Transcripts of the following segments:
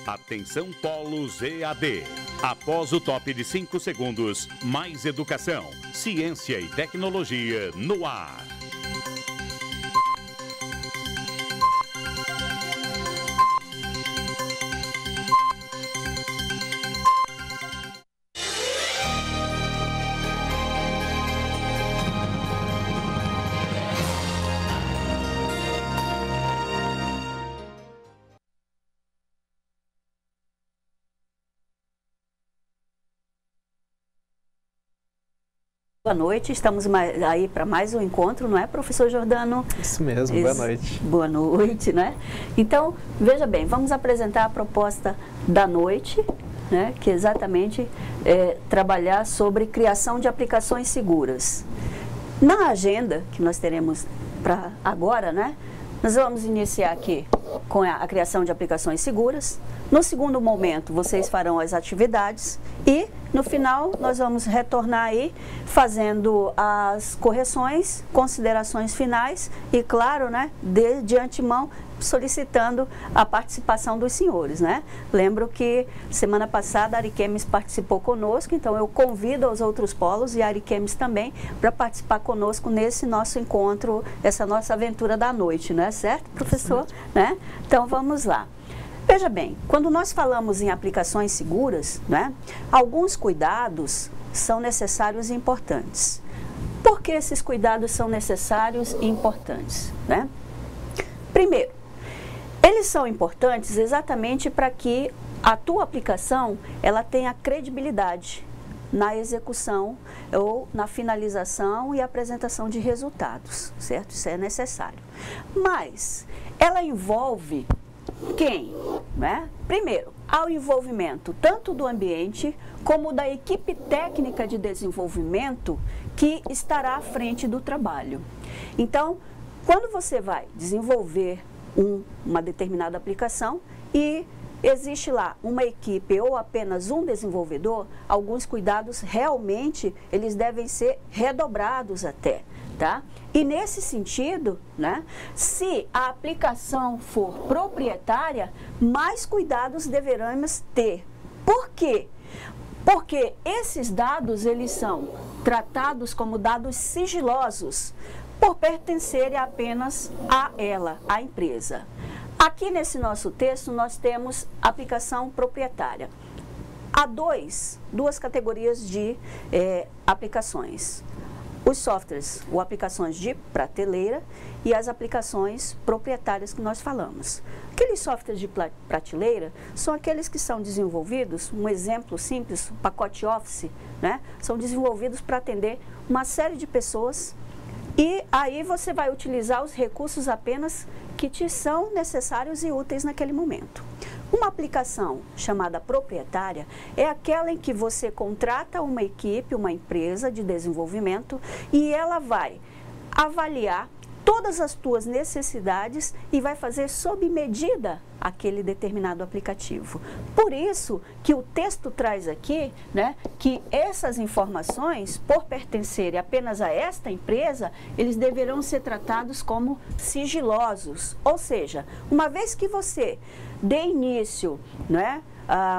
Atenção Polos EAD. Após o top de 5 segundos, mais educação, ciência e tecnologia no ar. Boa noite, estamos aí para mais um encontro, não é, professor Jordano? Isso mesmo, boa noite. Boa noite, né? Então, veja bem, vamos apresentar a proposta da noite, né, que exatamente é trabalhar sobre criação de aplicações seguras. Na agenda que nós teremos para agora, né, nós vamos iniciar aqui com a criação de aplicações seguras. No segundo momento, vocês farão as atividades e, no final, nós vamos retornar aí fazendo as correções, considerações finais e, claro, né, de antemão, solicitando a participação dos senhores, né? Lembro que semana passada a Ariquemes participou conosco, então eu convido aos outros polos e a Ariquemes também para participar conosco nesse nosso encontro, essa nossa aventura da noite, né? Certo, professor? Né? Então vamos lá. Veja bem, quando nós falamos em aplicações seguras, né, alguns cuidados são necessários e importantes. Por que esses cuidados são necessários e importantes, né? Primeiro, eles são importantes exatamente para que a tua aplicação ela tenha credibilidade na execução ou na finalização e apresentação de resultados, certo? Isso é necessário. Mas ela envolve quem? Né? Primeiro, ao envolvimento tanto do ambiente como da equipe técnica de desenvolvimento que estará à frente do trabalho. Então, quando você vai desenvolver uma determinada aplicação e existe lá uma equipe ou apenas um desenvolvedor, alguns cuidados realmente eles devem ser redobrados até, tá? E nesse sentido, né, se a aplicação for proprietária, mais cuidados deveremos ter. Por quê? Porque esses dados eles são tratados como dados sigilosos, por pertencerem apenas a ela, à empresa. Aqui nesse nosso texto nós temos aplicação proprietária. Há duas categorias de aplicações. Os softwares ou aplicações de prateleira e as aplicações proprietárias que nós falamos. Aqueles softwares de prateleira são aqueles que são desenvolvidos, um exemplo simples, o pacote Office, né? São desenvolvidos para atender uma série de pessoas. E aí você vai utilizar os recursos apenas que te são necessários e úteis naquele momento. Uma aplicação chamada proprietária é aquela em que você contrata uma equipe, uma empresa de desenvolvimento e ela vai avaliar todas as tuas necessidades e vai fazer sob medida aquele determinado aplicativo. Por isso que o texto traz aqui, né, que essas informações, por pertencerem apenas a esta empresa, eles deverão ser tratados como sigilosos. Ou seja, uma vez que você dê início, né,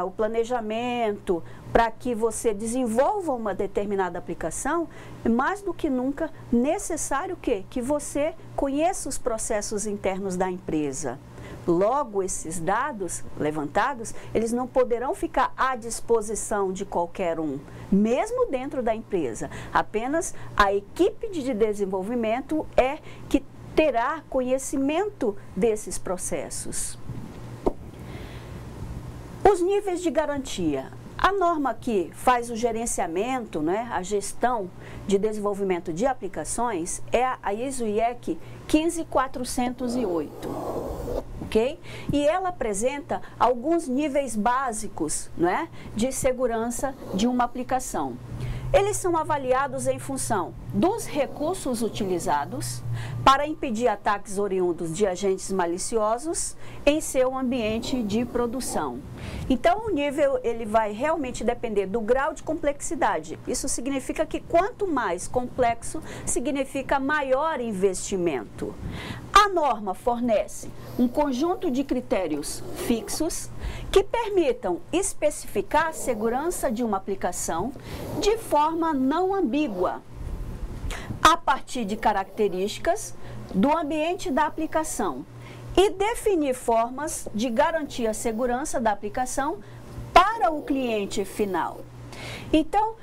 o planejamento, para que você desenvolva uma determinada aplicação, é mais do que nunca necessário que você conheça os processos internos da empresa. Logo, esses dados levantados, eles não poderão ficar à disposição de qualquer um, mesmo dentro da empresa. Apenas a equipe de desenvolvimento é que terá conhecimento desses processos. Os níveis de garantia. A norma que faz o gerenciamento, né, a gestão de desenvolvimento de aplicações é a ISO/IEC 15408, ok? E ela apresenta alguns níveis básicos, né, de segurança de uma aplicação. Eles são avaliados em função dos recursos utilizados, para impedir ataques oriundos de agentes maliciosos em seu ambiente de produção. Então, o nível ele vai realmente depender do grau de complexidade. Isso significa que quanto mais complexo, significa maior investimento. A norma fornece um conjunto de critérios fixos que permitam especificar a segurança de uma aplicação de forma não ambígua, a partir de características do ambiente da aplicação e definir formas de garantir a segurança da aplicação para o cliente final. Então,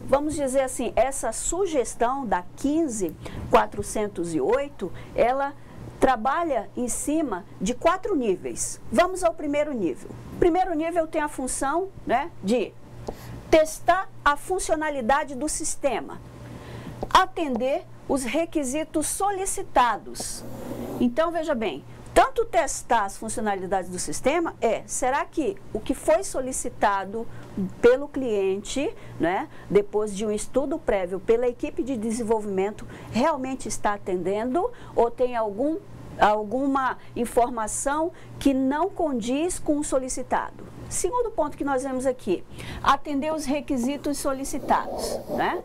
vamos dizer assim, essa sugestão da 15408, ela trabalha em cima de 4 níveis. Vamos ao primeiro nível. O primeiro nível tem a função, né, de testar a funcionalidade do sistema, atender os requisitos solicitados. Então, veja bem, tanto testar as funcionalidades do sistema será que o que foi solicitado pelo cliente, né, depois de um estudo prévio pela equipe de desenvolvimento, realmente está atendendo ou tem alguma informação que não condiz com o solicitado. Segundo ponto que nós vemos aqui, atender os requisitos solicitados, né?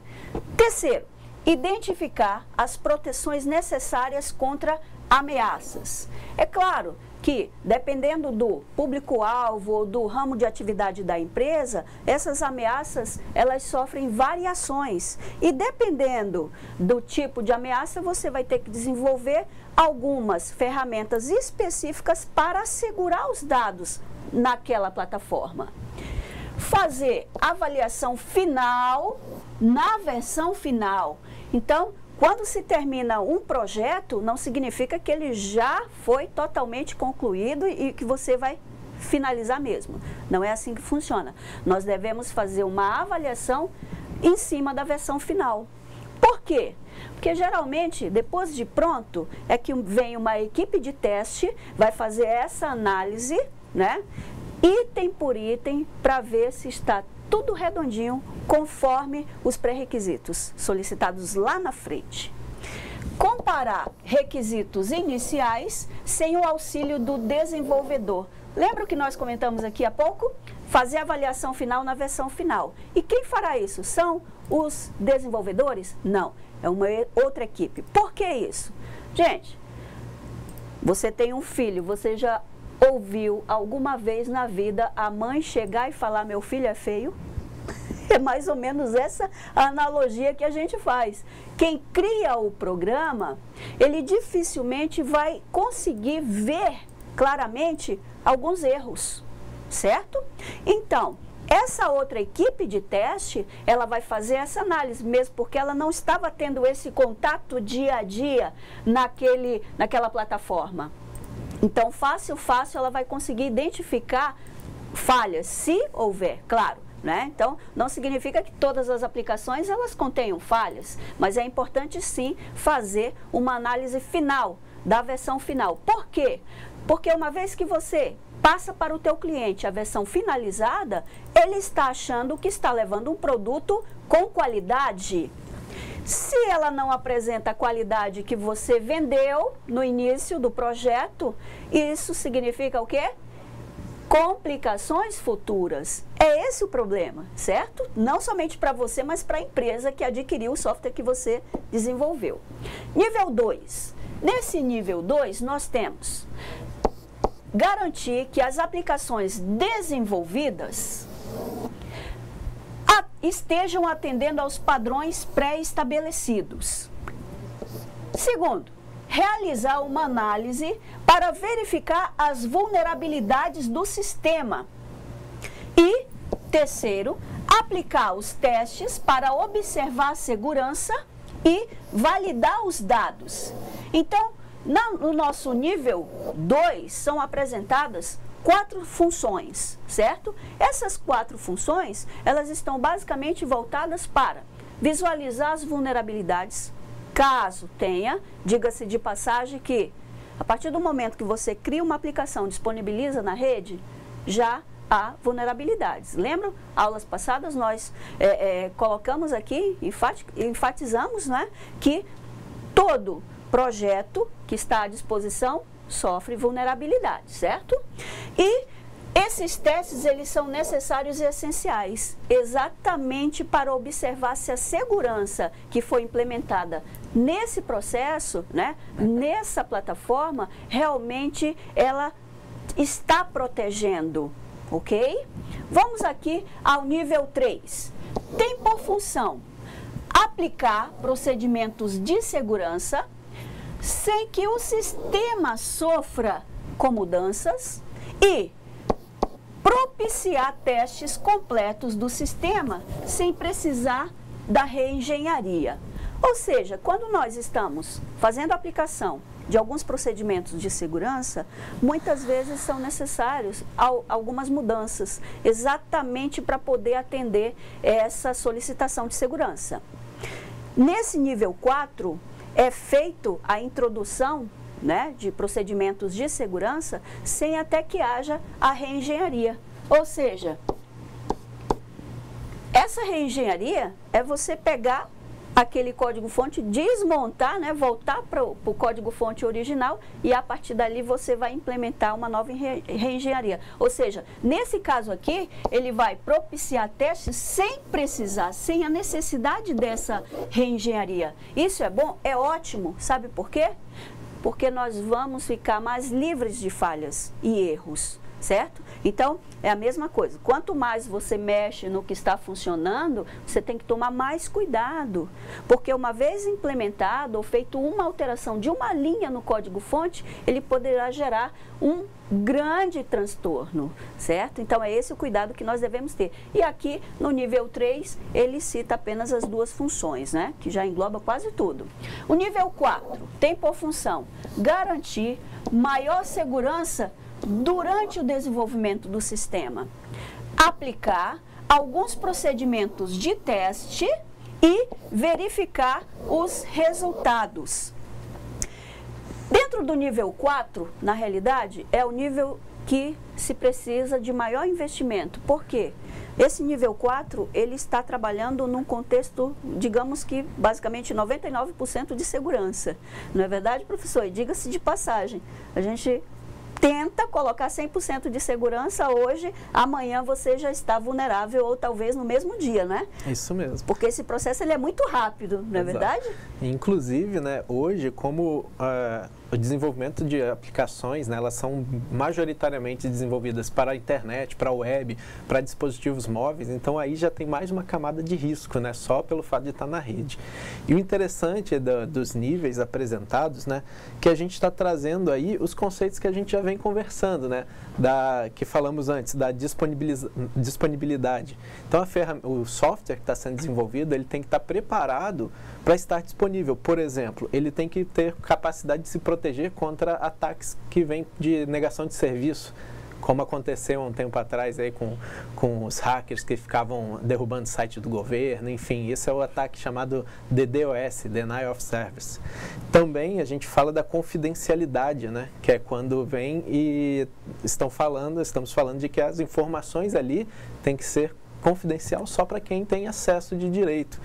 Terceiro, identificar as proteções necessárias contra ameaças. É claro que, dependendo do público-alvo ou do ramo de atividade da empresa, essas ameaças, elas sofrem variações. E dependendo do tipo de ameaça, você vai ter que desenvolver algumas ferramentas específicas para assegurar os dados naquela plataforma. Fazer avaliação final na versão final. Então, quando se termina um projeto, não significa que ele já foi totalmente concluído e que você vai finalizar mesmo. Não é assim que funciona. Nós devemos fazer uma avaliação em cima da versão final. Por quê? Porque geralmente, depois de pronto, é que vem uma equipe de teste, vai fazer essa análise, né, item por item, para ver se está tudo redondinho, conforme os pré-requisitos solicitados lá na frente. Comparar requisitos iniciais sem o auxílio do desenvolvedor. Lembra o que nós comentamos aqui há pouco? Fazer a avaliação final na versão final. E quem fará isso? São os desenvolvedores? Não, é uma outra equipe. Por que isso? Gente, você tem um filho, você já ouviu alguma vez na vida a mãe chegar e falar: meu filho é feio? É mais ou menos essa a analogia que a gente faz. Quem cria o programa, ele dificilmente vai conseguir ver claramente alguns erros, certo? Então, essa outra equipe de teste, ela vai fazer essa análise, mesmo porque ela não estava tendo esse contato dia a dia naquela plataforma. Então, fácil, ela vai conseguir identificar falhas, se houver, claro, né? Então, não significa que todas as aplicações, elas contenham falhas, mas é importante, sim, fazer uma análise final, da versão final. Por quê? Porque uma vez que você passa para o teu cliente a versão finalizada, ele está achando que está levando um produto com qualidade. Se ela não apresenta a qualidade que você vendeu no início do projeto, isso significa o quê? Complicações futuras. É esse o problema, certo? Não somente para você, mas para a empresa que adquiriu o software que você desenvolveu. Nível 2. Nesse nível 2, nós temos garantir que as aplicações desenvolvidas estejam atendendo aos padrões pré-estabelecidos. Segundo, realizar uma análise para verificar as vulnerabilidades do sistema. E, terceiro, aplicar os testes para observar a segurança e validar os dados. Então, no nosso nível 2, são apresentadas 4 funções, certo? Essas 4 funções, elas estão basicamente voltadas para visualizar as vulnerabilidades, caso tenha, diga-se de passagem que, a partir do momento que você cria uma aplicação, disponibiliza na rede, já há vulnerabilidades. Lembram? Aulas passadas nós colocamos aqui, enfatizamos, né, que todo projeto que está à disposição sofre vulnerabilidade, certo? E esses testes, eles são necessários e essenciais, exatamente para observar se a segurança que foi implementada nesse processo, né, nessa plataforma, realmente ela está protegendo, ok? Vamos aqui ao nível 3. Tem por função aplicar procedimentos de segurança sem que o sistema sofra com mudanças e propiciar testes completos do sistema sem precisar da reengenharia. Ou seja, quando nós estamos fazendo a aplicação de alguns procedimentos de segurança, muitas vezes são necessários algumas mudanças, exatamente para poder atender essa solicitação de segurança. Nesse nível 4, é feito a introdução, né, de procedimentos de segurança sem até que haja a reengenharia. Ou seja, essa reengenharia é você pegar aquele código-fonte, desmontar, né, voltar para o código-fonte original e a partir dali você vai implementar uma nova reengenharia. Ou seja, nesse caso aqui, ele vai propiciar testes sem precisar, sem a necessidade dessa reengenharia. Isso é bom? É ótimo. Sabe por quê? Porque nós vamos ficar mais livres de falhas e erros, certo? Então, é a mesma coisa. Quanto mais você mexe no que está funcionando, você tem que tomar mais cuidado. Porque uma vez implementado ou feito uma alteração de uma linha no código-fonte, ele poderá gerar um grande transtorno, certo? Então, é esse o cuidado que nós devemos ter. E aqui, no nível 3, ele cita apenas as duas funções, né? Que já engloba quase tudo. O nível 4 tem por função garantir maior segurança durante o desenvolvimento do sistema, aplicar alguns procedimentos de teste e verificar os resultados. Dentro do nível 4, na realidade, é o nível que se precisa de maior investimento. Por quê? Esse nível 4, ele está trabalhando num contexto, digamos que, basicamente 99% de segurança. Não é verdade, professor? E diga-se de passagem, a gente tenta colocar 100% de segurança hoje, amanhã você já está vulnerável ou talvez no mesmo dia, né? Isso mesmo. Porque esse processo ele é muito rápido, não é verdade? Inclusive, né, hoje, como o desenvolvimento de aplicações, né, elas são majoritariamente desenvolvidas para a internet, para a web, para dispositivos móveis, então aí já tem mais uma camada de risco, né, só pelo fato de estar na rede. E o interessante dos níveis apresentados, né, que a gente está trazendo aí os conceitos que a gente já vem conversando, né, que falamos antes, da disponibilidade. Então, o software que está sendo desenvolvido, ele tem que estar preparado para estar disponível. Por exemplo, ele tem que ter capacidade de se proteger contra ataques que vêm de negação de serviço, como aconteceu um tempo atrás aí com os hackers que ficavam derrubando o site do governo, enfim, esse é o ataque chamado DDoS, Denial of Service. Também a gente fala da confidencialidade, né, que é quando vem e estamos falando de que as informações ali têm que ser confidencial só para quem tem acesso de direito.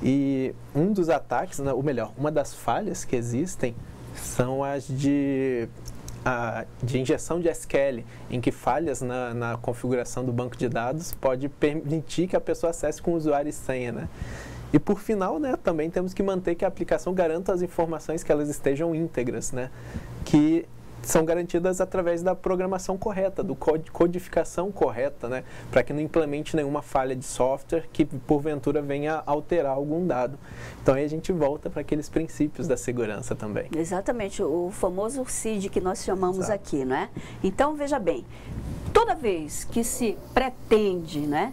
E um dos ataques, né, ou melhor, uma das falhas que existem são as de injeção de SQL, em que falhas na configuração do banco de dados pode permitir que a pessoa acesse com usuário e senha, né? E por final, né, também temos que manter que a aplicação garanta as informações que elas estejam íntegras, né? Que são garantidas através da programação correta, do codificação correta, né? Para que não implemente nenhuma falha de software que porventura venha alterar algum dado. Então aí a gente volta para aqueles princípios da segurança também. Exatamente, o famoso CID que nós chamamos aqui, não é? Então veja bem, toda vez que se pretende, né,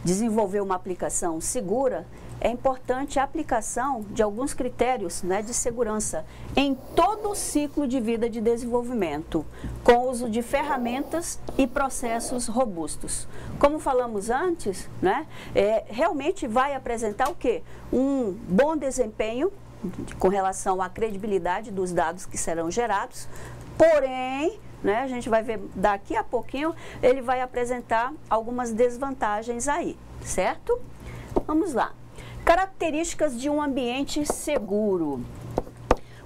desenvolver uma aplicação segura, é importante a aplicação de alguns critérios, né, de segurança em todo o ciclo de vida de desenvolvimento, com o uso de ferramentas e processos robustos. Como falamos antes, né, realmente vai apresentar o quê? Um bom desempenho com relação à credibilidade dos dados que serão gerados, porém, né, a gente vai ver daqui a pouquinho, ele vai apresentar algumas desvantagens aí, certo? Vamos lá. Características de um ambiente seguro.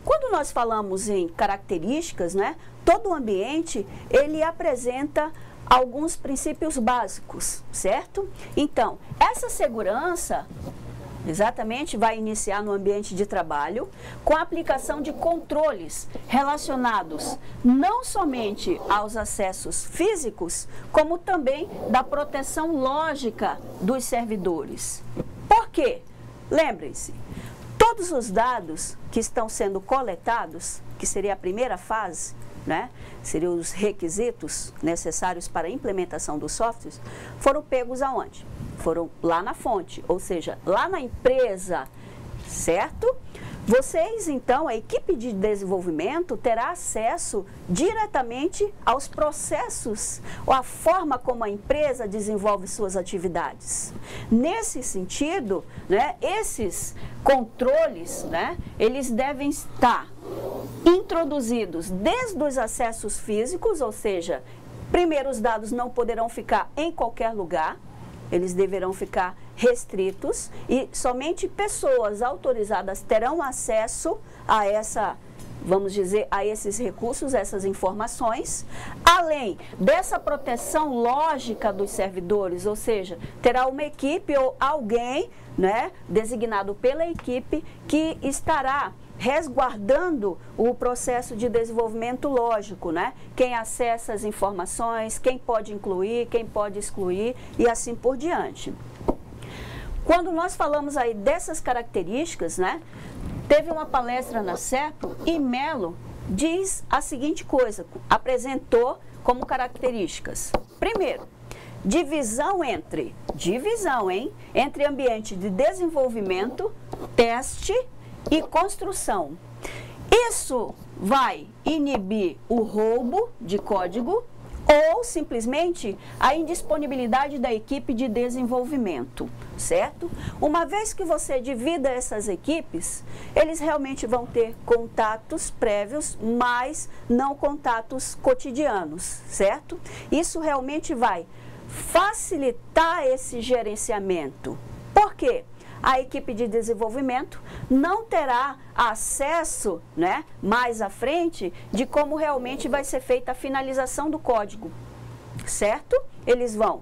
Quando nós falamos em características, né, todo o ambiente, ele apresenta alguns princípios básicos, certo? Então, essa segurança exatamente vai iniciar no ambiente de trabalho com a aplicação de controles relacionados não somente aos acessos físicos, como também da proteção lógica dos servidores. Por quê? Lembrem-se, todos os dados que estão sendo coletados, que seria a primeira fase, né, seriam os requisitos necessários para a implementação dos softwares, foram pegos aonde? Foram lá na fonte, ou seja, lá na empresa, certo? Vocês, então, a equipe de desenvolvimento terá acesso diretamente aos processos, ou a forma como a empresa desenvolve suas atividades. Nesse sentido, né, esses controles, né, eles devem estar introduzidos desde os acessos físicos, ou seja, primeiro os dados não poderão ficar em qualquer lugar, eles deverão ficar restritos e somente pessoas autorizadas terão acesso a essa, vamos dizer, a esses recursos, essas informações, além dessa proteção lógica dos servidores, ou seja, terá uma equipe ou alguém, né, designado pela equipe que estará resguardando o processo de desenvolvimento lógico, né? Quem acessa as informações, quem pode incluir, quem pode excluir e assim por diante. Quando nós falamos aí dessas características, né? Teve uma palestra na Serpo e Melo diz a seguinte coisa, apresentou como características. Primeiro, divisão entre ambiente de desenvolvimento, teste e construção. Isso vai inibir o roubo de código ou simplesmente a indisponibilidade da equipe de desenvolvimento, certo? Uma vez que você divida essas equipes, eles realmente vão ter contatos prévios, mas não contatos cotidianos, certo? Isso realmente vai facilitar esse gerenciamento. Por quê? A equipe de desenvolvimento não terá acesso, né, mais à frente de como realmente vai ser feita a finalização do código, certo? Eles vão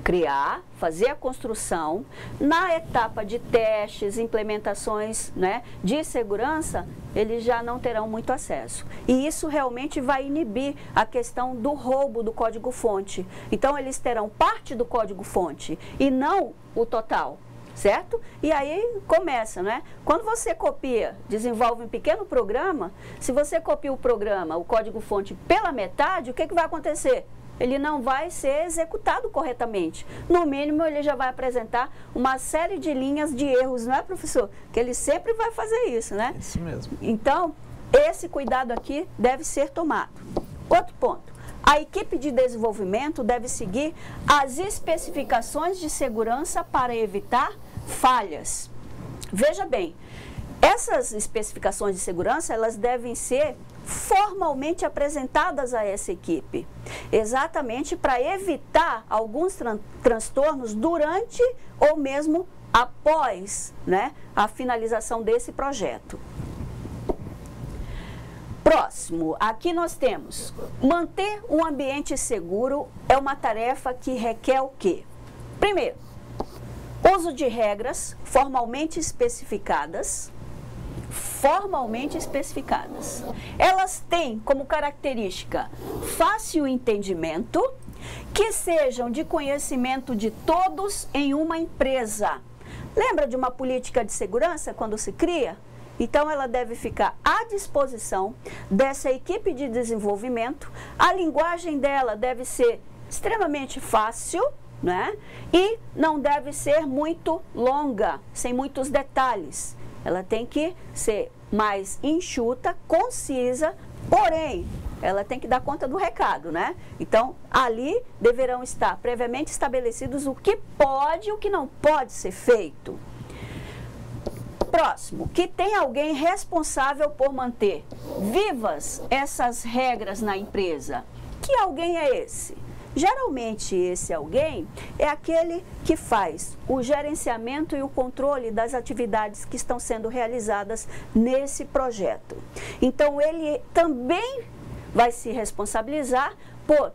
criar, fazer a construção, na etapa de testes, implementações, né, de segurança, eles já não terão muito acesso. E isso realmente vai inibir a questão do roubo do código-fonte. Então, eles terão parte do código-fonte e não o total. Certo? E aí começa, né? Quando você copia, desenvolve um pequeno programa, se você copia o programa, o código-fonte pela metade, o que vai acontecer? Ele não vai ser executado corretamente. No mínimo, ele já vai apresentar uma série de linhas de erros, não é, professor? Que ele sempre vai fazer isso, né? Isso mesmo. Então, esse cuidado aqui deve ser tomado. Outro ponto. A equipe de desenvolvimento deve seguir as especificações de segurança para evitar falhas. Veja bem, essas especificações de segurança, elas devem ser formalmente apresentadas a essa equipe, exatamente para evitar alguns transtornos durante ou mesmo após, né, a finalização desse projeto. Próximo, aqui nós temos, manter um ambiente seguro é uma tarefa que requer o quê? Primeiro, uso de regras formalmente especificadas. Elas têm como característica fácil entendimento, que sejam de conhecimento de todos em uma empresa. Lembra de uma política de segurança quando se cria? Então, ela deve ficar à disposição dessa equipe de desenvolvimento. A linguagem dela deve ser extremamente fácil, né? E não deve ser muito longa, sem muitos detalhes. Ela tem que ser mais enxuta, concisa, porém, ela tem que dar conta do recado, né? Então, ali deverão estar previamente estabelecidos o que pode e o que não pode ser feito. Próximo, que tem alguém responsável por manter vivas essas regras na empresa. Que alguém é esse? Geralmente, esse alguém é aquele que faz o gerenciamento e o controle das atividades que estão sendo realizadas nesse projeto. Então, ele também vai se responsabilizar por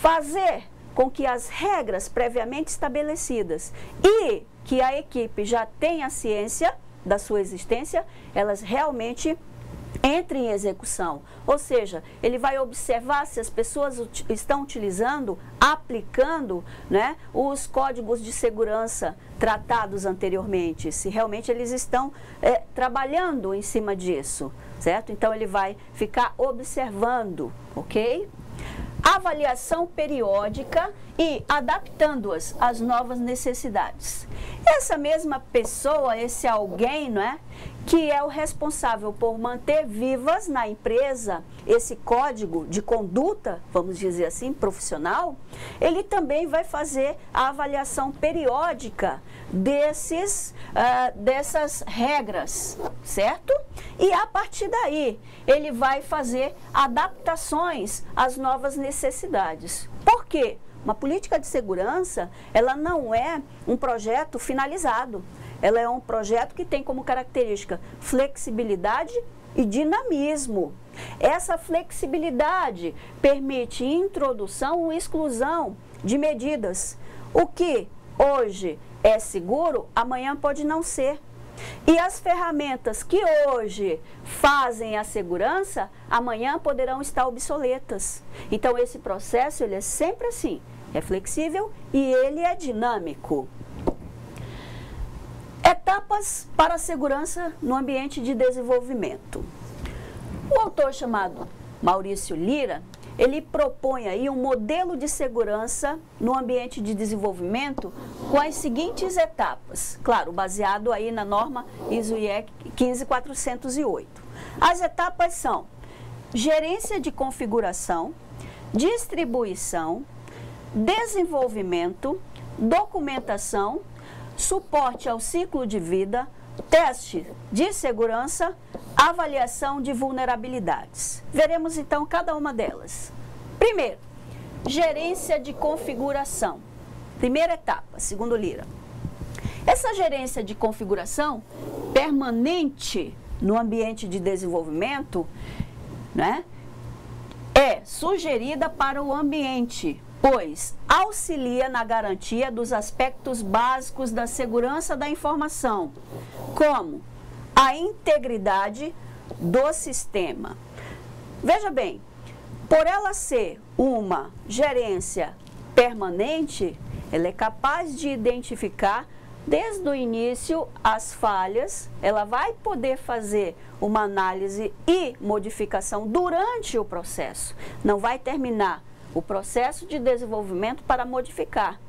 fazer com que as regras previamente estabelecidas e que a equipe já tenha ciência da sua existência, elas realmente entrem em execução. Ou seja, ele vai observar se as pessoas estão utilizando, aplicando, né, os códigos de segurança tratados anteriormente, se realmente eles estão trabalhando em cima disso, certo? Então, ele vai ficar observando, ok? Avaliação periódica e adaptando-as às novas necessidades. Essa mesma pessoa, esse alguém, não é, que é o responsável por manter vivas na empresa esse código de conduta, vamos dizer assim, profissional, ele também vai fazer a avaliação periódica dessas regras, certo? E a partir daí, ele vai fazer adaptações às novas necessidades. Por quê? Uma política de segurança, ela não é um projeto finalizado. Ela é um projeto que tem como característica flexibilidade e dinamismo. Essa flexibilidade permite introdução e exclusão de medidas. O que hoje é seguro, amanhã pode não ser. E as ferramentas que hoje fazem a segurança, amanhã poderão estar obsoletas. Então, esse processo, ele é sempre assim, é flexível e ele é dinâmico. Etapas para a segurança no ambiente de desenvolvimento. O autor chamado Maurício Lira, ele propõe aí um modelo de segurança no ambiente de desenvolvimento com as seguintes etapas. Claro, baseado aí na norma ISO/IEC 15408. As etapas são gerência de configuração, distribuição, desenvolvimento, documentação, suporte ao ciclo de vida, teste de segurança, avaliação de vulnerabilidades. Veremos então cada uma delas. Primeiro, gerência de configuração. Primeira etapa, segundo Lira. Essa gerência de configuração permanente no ambiente de desenvolvimento, né, é sugerida para o ambiente, pois auxilia na garantia dos aspectos básicos da segurança da informação, como a integridade do sistema. Veja bem, por ela ser uma gerência permanente, ela é capaz de identificar desde o início as falhas, ela vai poder fazer uma análise e modificação durante o processo. Não vai terminar o processo de desenvolvimento para modificar.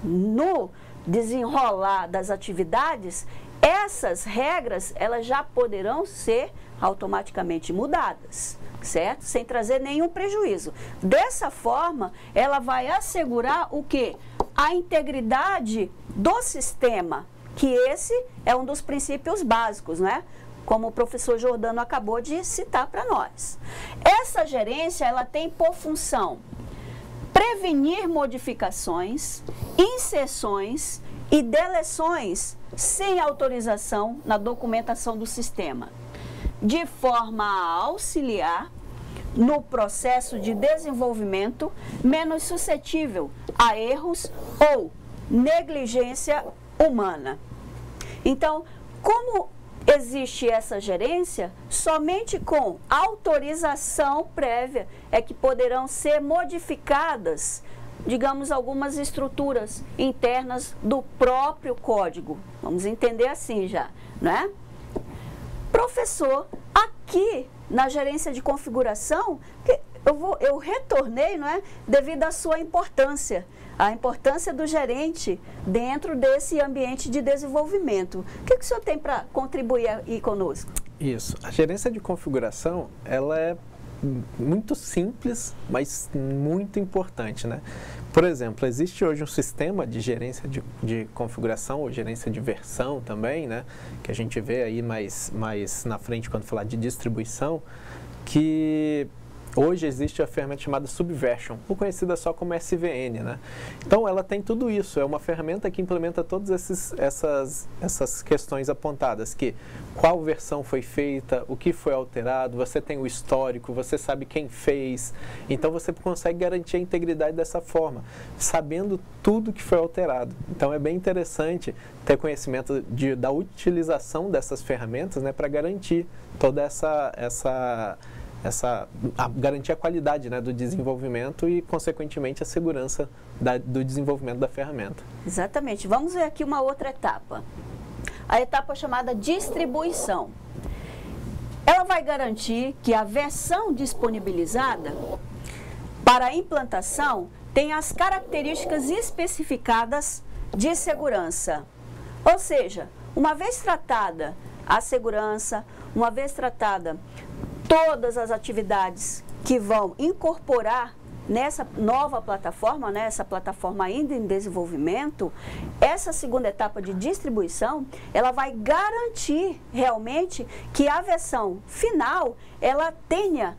No desenrolar das atividades, essas regras, elas já poderão ser automaticamente mudadas, certo? Sem trazer nenhum prejuízo. Dessa forma, ela vai assegurar o quê? A integridade do sistema, que esse é um dos princípios básicos, né? Como o professor Jordano acabou de citar para nós. Essa gerência, ela tem por função prevenir modificações, inserções e deleções sem autorização na documentação do sistema, de forma a auxiliar no processo de desenvolvimento menos suscetível a erros ou negligência humana. Então, como existe essa gerência, somente com autorização prévia é que poderão ser modificadas, digamos, algumas estruturas internas do próprio código. Vamos entender assim já, né? Professor, aqui na gerência de configuração, eu retornei, não é? Devido à sua importância, a importância do gerente dentro desse ambiente de desenvolvimento. O que o senhor tem para contribuir aí conosco? Isso. A gerência de configuração, ela é muito simples, mas muito importante, né? Por exemplo, existe hoje um sistema de gerência de configuração, ou gerência de versão também, né? Que a gente vê aí mais na frente quando falar de distribuição, que hoje existe a ferramenta chamada Subversion, ou conhecida só como SVN, né? Então ela tem tudo isso, é uma ferramenta que implementa todas essas questões apontadas, que qual versão foi feita, o que foi alterado, você tem o histórico, você sabe quem fez, então você consegue garantir a integridade dessa forma, sabendo tudo que foi alterado. Então é bem interessante ter conhecimento da utilização dessas ferramentas, né, para garantir toda garantir a qualidade, né, do desenvolvimento e, consequentemente, a segurança do desenvolvimento da ferramenta. Exatamente. Vamos ver aqui uma outra etapa. A etapa chamada distribuição. Ela vai garantir que a versão disponibilizada para a implantação tem as características especificadas de segurança. Ou seja, uma vez tratada a segurança, uma vez tratada todas as atividades que vão incorporar nessa nova plataforma, né, essa plataforma ainda em desenvolvimento, essa segunda etapa de distribuição, ela vai garantir realmente que a versão final, ela tenha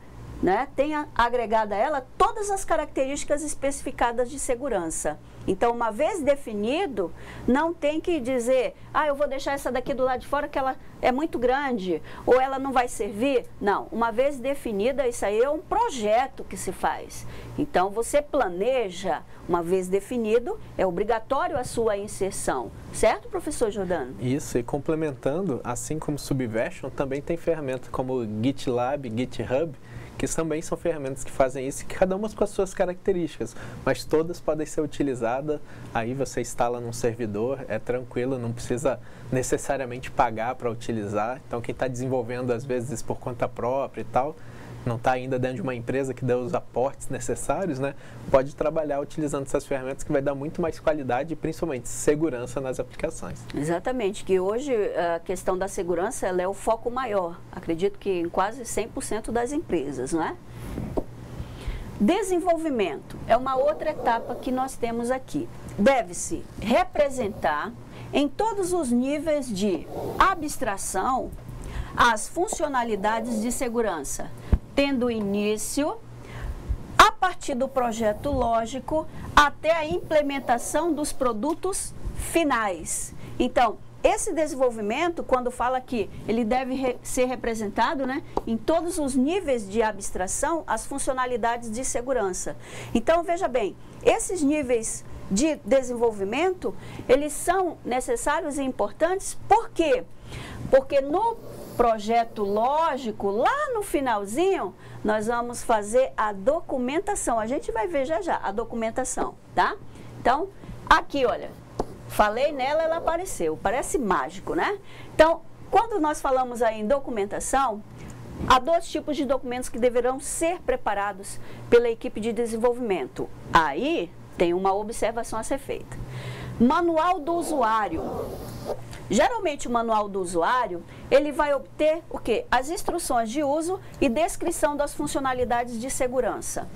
agregada a ela todas as características especificadas de segurança. Então, uma vez definido, não tem que dizer, eu vou deixar essa daqui do lado de fora que ela é muito grande, ou ela não vai servir. Não, uma vez definida, isso aí é um projeto que se faz. Então, você planeja, uma vez definido, é obrigatório a sua inserção. Certo, professor Jordano? Isso, e complementando, assim como Subversion, também tem ferramentas como GitLab, GitHub, que também são ferramentas que fazem isso, cada uma com as suas características, mas todas podem ser utilizadas. Aí você instala num servidor, é tranquilo, não precisa necessariamente pagar para utilizar. Então quem está desenvolvendo às vezes por conta própria e tal, não está ainda dentro de uma empresa que dê os aportes necessários, né, pode trabalhar utilizando essas ferramentas, que vai dar muito mais qualidade e principalmente segurança nas aplicações. Exatamente, que hoje a questão da segurança ela é o foco maior, acredito que em quase 100% das empresas, não é? Desenvolvimento é uma outra etapa que nós temos aqui. Deve-se representar em todos os níveis de abstração as funcionalidades de segurança, tendo início a partir do projeto lógico até a implementação dos produtos finais. Então, esse desenvolvimento, quando fala que ele deve ser representado, né, em todos os níveis de abstração, as funcionalidades de segurança. Então, veja bem, esses níveis de desenvolvimento, eles são necessários e importantes, por quê? Porque no projeto lógico, lá no finalzinho, nós vamos fazer a documentação. A gente vai ver já a documentação, tá? Então, aqui, olha, falei nela, ela apareceu. Parece mágico, né? Então, quando nós falamos aí em documentação, há dois tipos de documentos que deverão ser preparados pela equipe de desenvolvimento. Aí, tem uma observação a ser feita. Manual do usuário. Geralmente o manual do usuário, ele vai obter o quê? As instruções de uso e descrição das funcionalidades de segurança.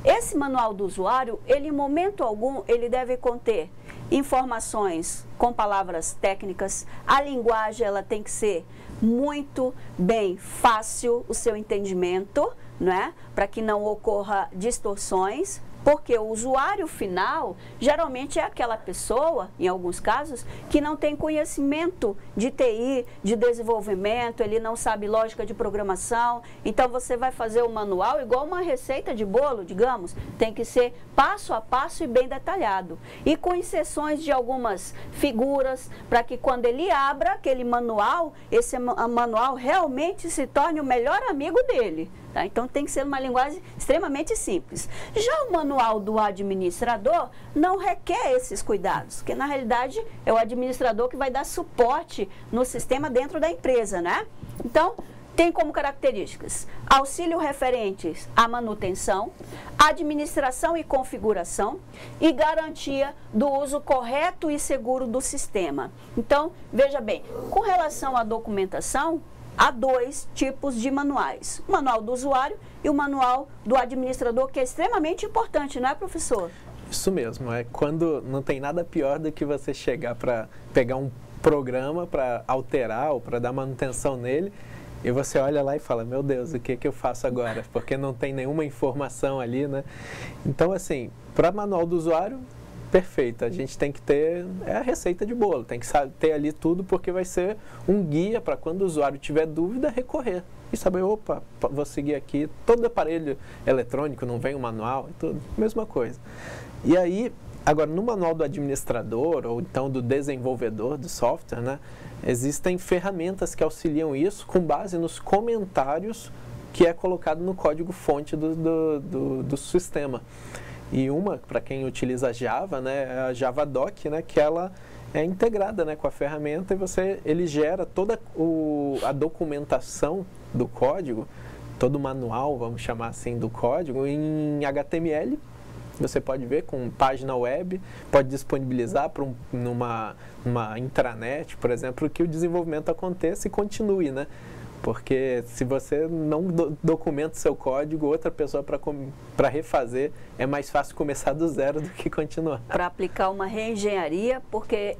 Esse manual do usuário, ele em momento algum, ele deve conter informações com palavras técnicas, a linguagem ela tem que ser muito bem fácil o seu entendimento, né? Para que não ocorra distorções. Porque o usuário final, geralmente é aquela pessoa, em alguns casos, que não tem conhecimento de TI, de desenvolvimento, ele não sabe lógica de programação. Então, você vai fazer o manual igual uma receita de bolo, digamos, tem que ser passo a passo e bem detalhado. E com inserções de algumas figuras, para que quando ele abra aquele manual, esse manual realmente se torne o melhor amigo dele. Tá? Então, tem que ser uma linguagem extremamente simples. Já o manual do administrador não requer esses cuidados, porque, na realidade, é o administrador que vai dar suporte no sistema dentro da empresa, né? Então, tem como características auxílio referentes à manutenção, administração e configuração e garantia do uso correto e seguro do sistema. Então, veja bem, com relação à documentação, há dois tipos de manuais, o manual do usuário e o manual do administrador, que é extremamente importante, não é, professor? Isso mesmo, é quando não tem nada pior do que você chegar para pegar um programa para alterar ou para dar manutenção nele E você olha lá e fala, meu Deus, o que eu faço agora? Porque não tem nenhuma informação ali, né? Então, assim, para manual do usuário, perfeito. A gente tem que ter a receita de bolo, tem que ter ali tudo, porque vai ser um guia para quando o usuário tiver dúvida, recorrer. E saber, opa, vou seguir aqui, todo aparelho eletrônico, não vem um manual, tudo, mesma coisa. E aí, agora, no manual do administrador, ou então do desenvolvedor do software, né, existem ferramentas que auxiliam isso com base nos comentários que é colocado no código-fonte do sistema. E uma, para quem utiliza Java, né, é a JavaDoc, né, que ela é integrada, né, com a ferramenta e ele gera toda a documentação do código, todo o manual, vamos chamar assim, do código, em HTML. Você pode ver com página web, pode disponibilizar para numa intranet, por exemplo, que o desenvolvimento aconteça e continue, né? Porque se você não documenta o seu código, outra pessoa para refazer, é mais fácil começar do zero do que continuar. Para aplicar uma reengenharia, porque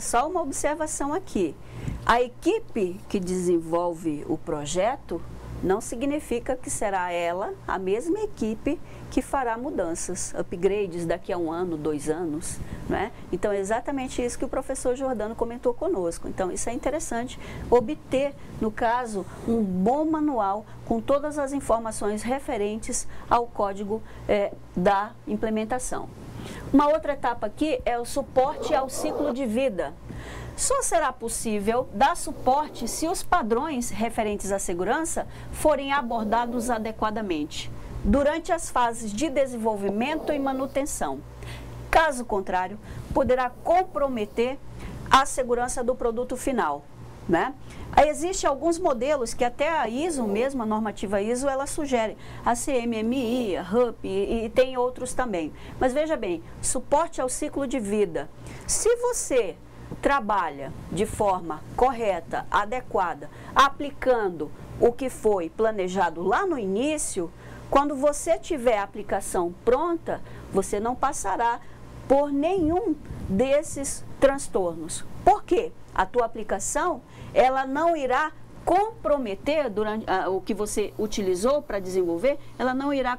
só uma observação aqui. A equipe que desenvolve o projeto não significa que será ela, a mesma equipe, que fará mudanças, upgrades daqui a 1 ano, 2 anos, né? Então, é exatamente isso que o professor Giordano comentou conosco. Então, isso é interessante, obter, no caso, um bom manual com todas as informações referentes ao código da implementação. Uma outra etapa aqui é o suporte ao ciclo de vida. Só será possível dar suporte se os padrões referentes à segurança forem abordados adequadamente durante as fases de desenvolvimento e manutenção. Caso contrário, poderá comprometer a segurança do produto final, né? Existem alguns modelos que até a ISO mesmo, a normativa ISO, ela sugere, a CMMI, a RUP e tem outros também. Mas veja bem, suporte ao ciclo de vida. Se você trabalha de forma correta, adequada, aplicando o que foi planejado lá no início, quando você tiver a aplicação pronta, você não passará por nenhum desses transtornos. Por quê? A tua aplicação, ela não irá comprometer, durante o que você utilizou para desenvolver, ela não irá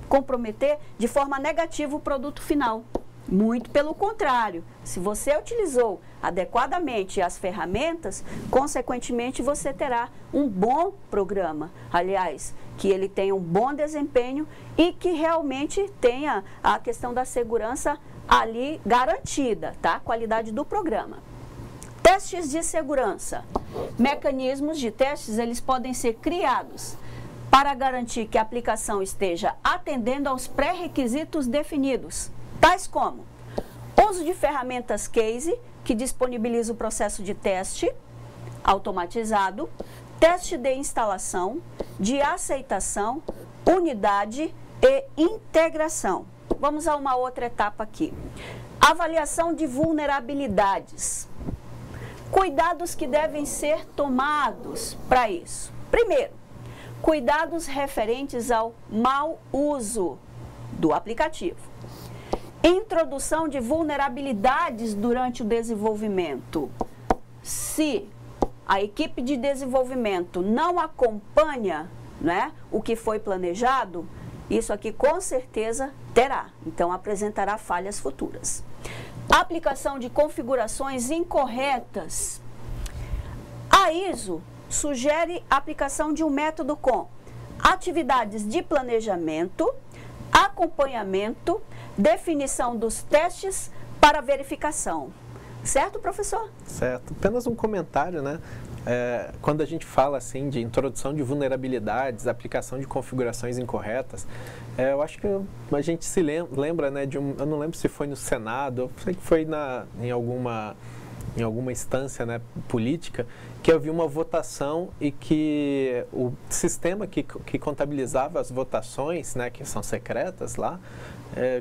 comprometer de forma negativa o produto final. Muito pelo contrário, se você utilizou adequadamente as ferramentas, consequentemente você terá um bom programa. Aliás, que ele tenha um bom desempenho e que realmente tenha a questão da segurança ali garantida, tá? A qualidade do programa. Testes de segurança. Mecanismos de testes, eles podem ser criados para garantir que a aplicação esteja atendendo aos pré-requisitos definidos, tais como uso de ferramentas case, que disponibiliza o processo de teste automatizado, teste de instalação, de aceitação, unidade e integração. Vamos a uma outra etapa aqui. Avaliação de vulnerabilidades. Cuidados que devem ser tomados para isso. Primeiro, cuidados referentes ao mau uso do aplicativo. Introdução de vulnerabilidades durante o desenvolvimento. Se a equipe de desenvolvimento não acompanha, né, o que foi planejado, isso aqui com certeza terá. Então, apresentará falhas futuras. Aplicação de configurações incorretas. A ISO sugere a aplicação de um método com atividades de planejamento, acompanhamento, definição dos testes para verificação. Certo, professor? Certo. Apenas um comentário, né? Quando a gente fala assim de introdução de vulnerabilidades, aplicação de configurações incorretas, eu acho que a gente se lembra, né, eu não lembro se foi no Senado, eu sei que foi em alguma instância, né, política, que havia uma votação e que o sistema que contabilizava as votações, né, que são secretas lá,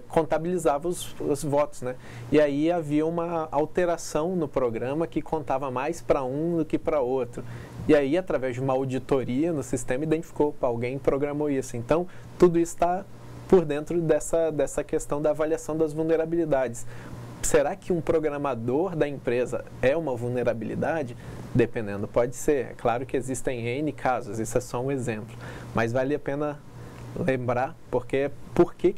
contabilizava os votos, né? E aí havia uma alteração no programa que contava mais para um do que para outro. E aí, através de uma auditoria no sistema, identificou que alguém programou isso. Então, tudo isso está por dentro dessa questão da avaliação das vulnerabilidades. será que um programador da empresa é uma vulnerabilidade? Dependendo, pode ser. É claro que existem N casos, isso é só um exemplo. Mas vale a pena lembrar por que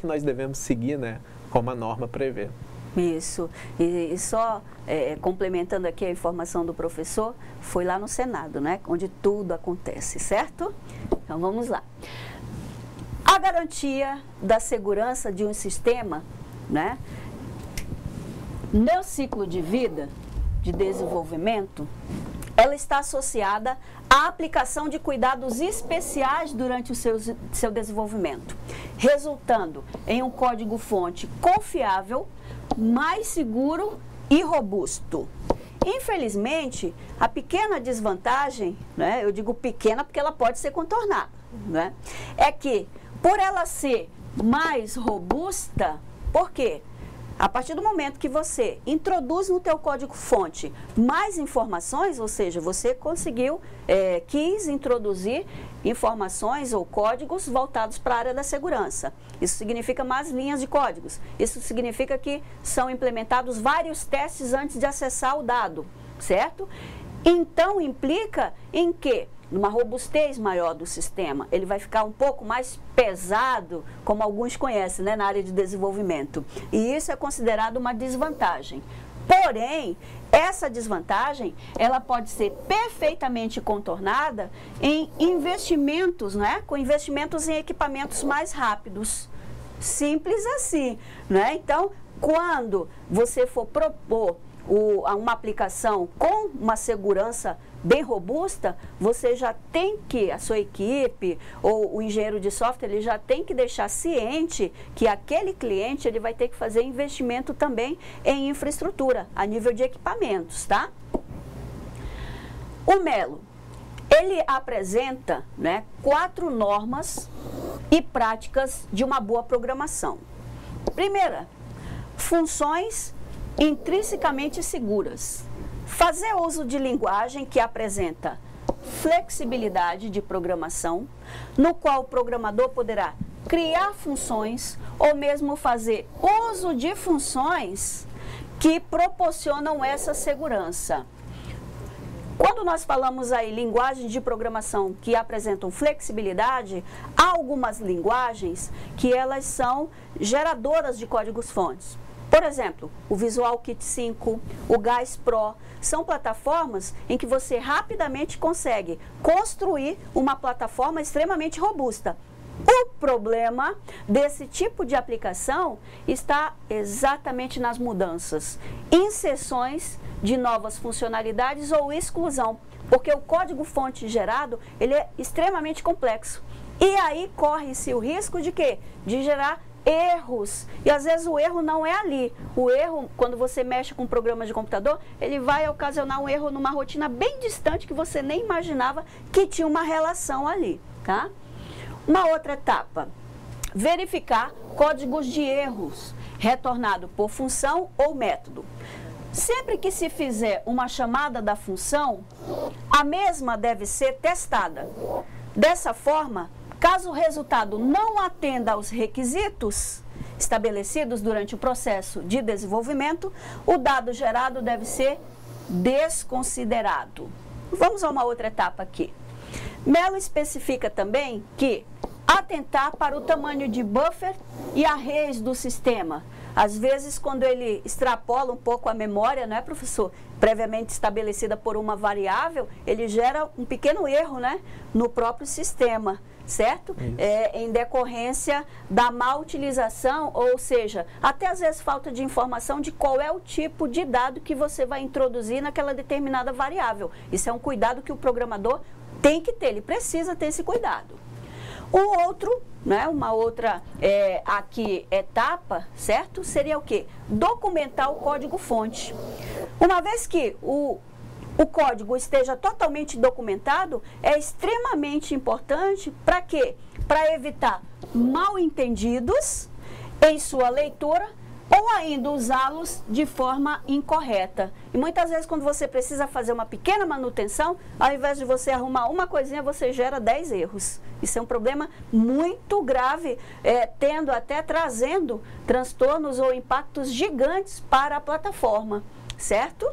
nós devemos seguir, né, como a norma prevê. Isso. E só complementando aqui a informação do professor, foi lá no Senado, né, onde tudo acontece, certo? Então vamos lá. A garantia da segurança de um sistema, né, no ciclo de vida, de desenvolvimento, ela está associada à aplicação de cuidados especiais durante o seu desenvolvimento, resultando em um código-fonte confiável, mais seguro e robusto. Infelizmente, a pequena desvantagem, né, eu digo pequena porque ela pode ser contornada, né, é que, por ela ser mais robusta, por quê? A partir do momento que você introduz no teu código-fonte mais informações, ou seja, você quis introduzir informações ou códigos voltados para a área da segurança. Isso significa mais linhas de códigos. Isso significa que são implementados vários testes antes de acessar o dado, certo? Então, implica em que, numa robustez maior do sistema, ele vai ficar um pouco mais pesado, como alguns conhecem, né, na área de desenvolvimento. E isso é considerado uma desvantagem. Porém, essa desvantagem, ela pode ser perfeitamente contornada em investimentos, né, com investimentos em equipamentos mais rápidos. Simples assim, né? Então, quando você for propor uma aplicação com uma segurança bem robusta, você já tem que, a sua equipe ou o engenheiro de software, ele já tem que deixar ciente que aquele cliente ele vai ter que fazer investimento também em infraestrutura, a nível de equipamentos, tá? O Melo, ele apresenta, né, 4 normas e práticas de uma boa programação. Primeira, funções intrinsecamente seguras. Fazer uso de linguagem que apresenta flexibilidade de programação, no qual o programador poderá criar funções ou mesmo fazer uso de funções que proporcionam essa segurança. Quando nós falamos aí linguagens de programação que apresentam flexibilidade, há algumas linguagens que elas são geradoras de códigos-fontes. Por exemplo, o VisualKit 5, o GAIS Pro, são plataformas em que você rapidamente consegue construir uma plataforma extremamente robusta. O problema desse tipo de aplicação está exatamente nas mudanças, inserções de novas funcionalidades ou exclusão, porque o código-fonte gerado ele é extremamente complexo. E aí corre-se o risco de quê? De gerar erros, e às vezes o erro não é ali. O erro, quando você mexe com programas de computador, ele vai ocasionar um erro numa rotina bem distante que você nem imaginava que tinha uma relação ali, tá? Uma outra etapa, verificar códigos de erros, retornado por função ou método. Sempre que se fizer uma chamada da função, a mesma deve ser testada. Dessa forma, caso o resultado não atenda aos requisitos estabelecidos durante o processo de desenvolvimento, o dado gerado deve ser desconsiderado. Vamos a uma outra etapa aqui. Melo especifica também que atentar para o tamanho de buffer e arrays do sistema. Às vezes, quando ele extrapola um pouco a memória, né, professor, previamente estabelecida por uma variável, ele gera um pequeno erro, né, no próprio sistema, certo? Em decorrência da má utilização, ou seja, até às vezes falta de informação de qual é o tipo de dado que você vai introduzir naquela determinada variável. Isso é um cuidado que o programador tem que ter, ele precisa ter esse cuidado. Um outro, né, uma outra aqui etapa, certo? Seria o quê? Documentar o código-fonte. Uma vez que o código esteja totalmente documentado, é extremamente importante para quê? Para evitar mal-entendidos em sua leitura ou ainda usá-los de forma incorreta. E muitas vezes quando você precisa fazer uma pequena manutenção, ao invés de você arrumar uma coisinha, você gera 10 erros. Isso é um problema muito grave, trazendo transtornos ou impactos gigantes para a plataforma, certo?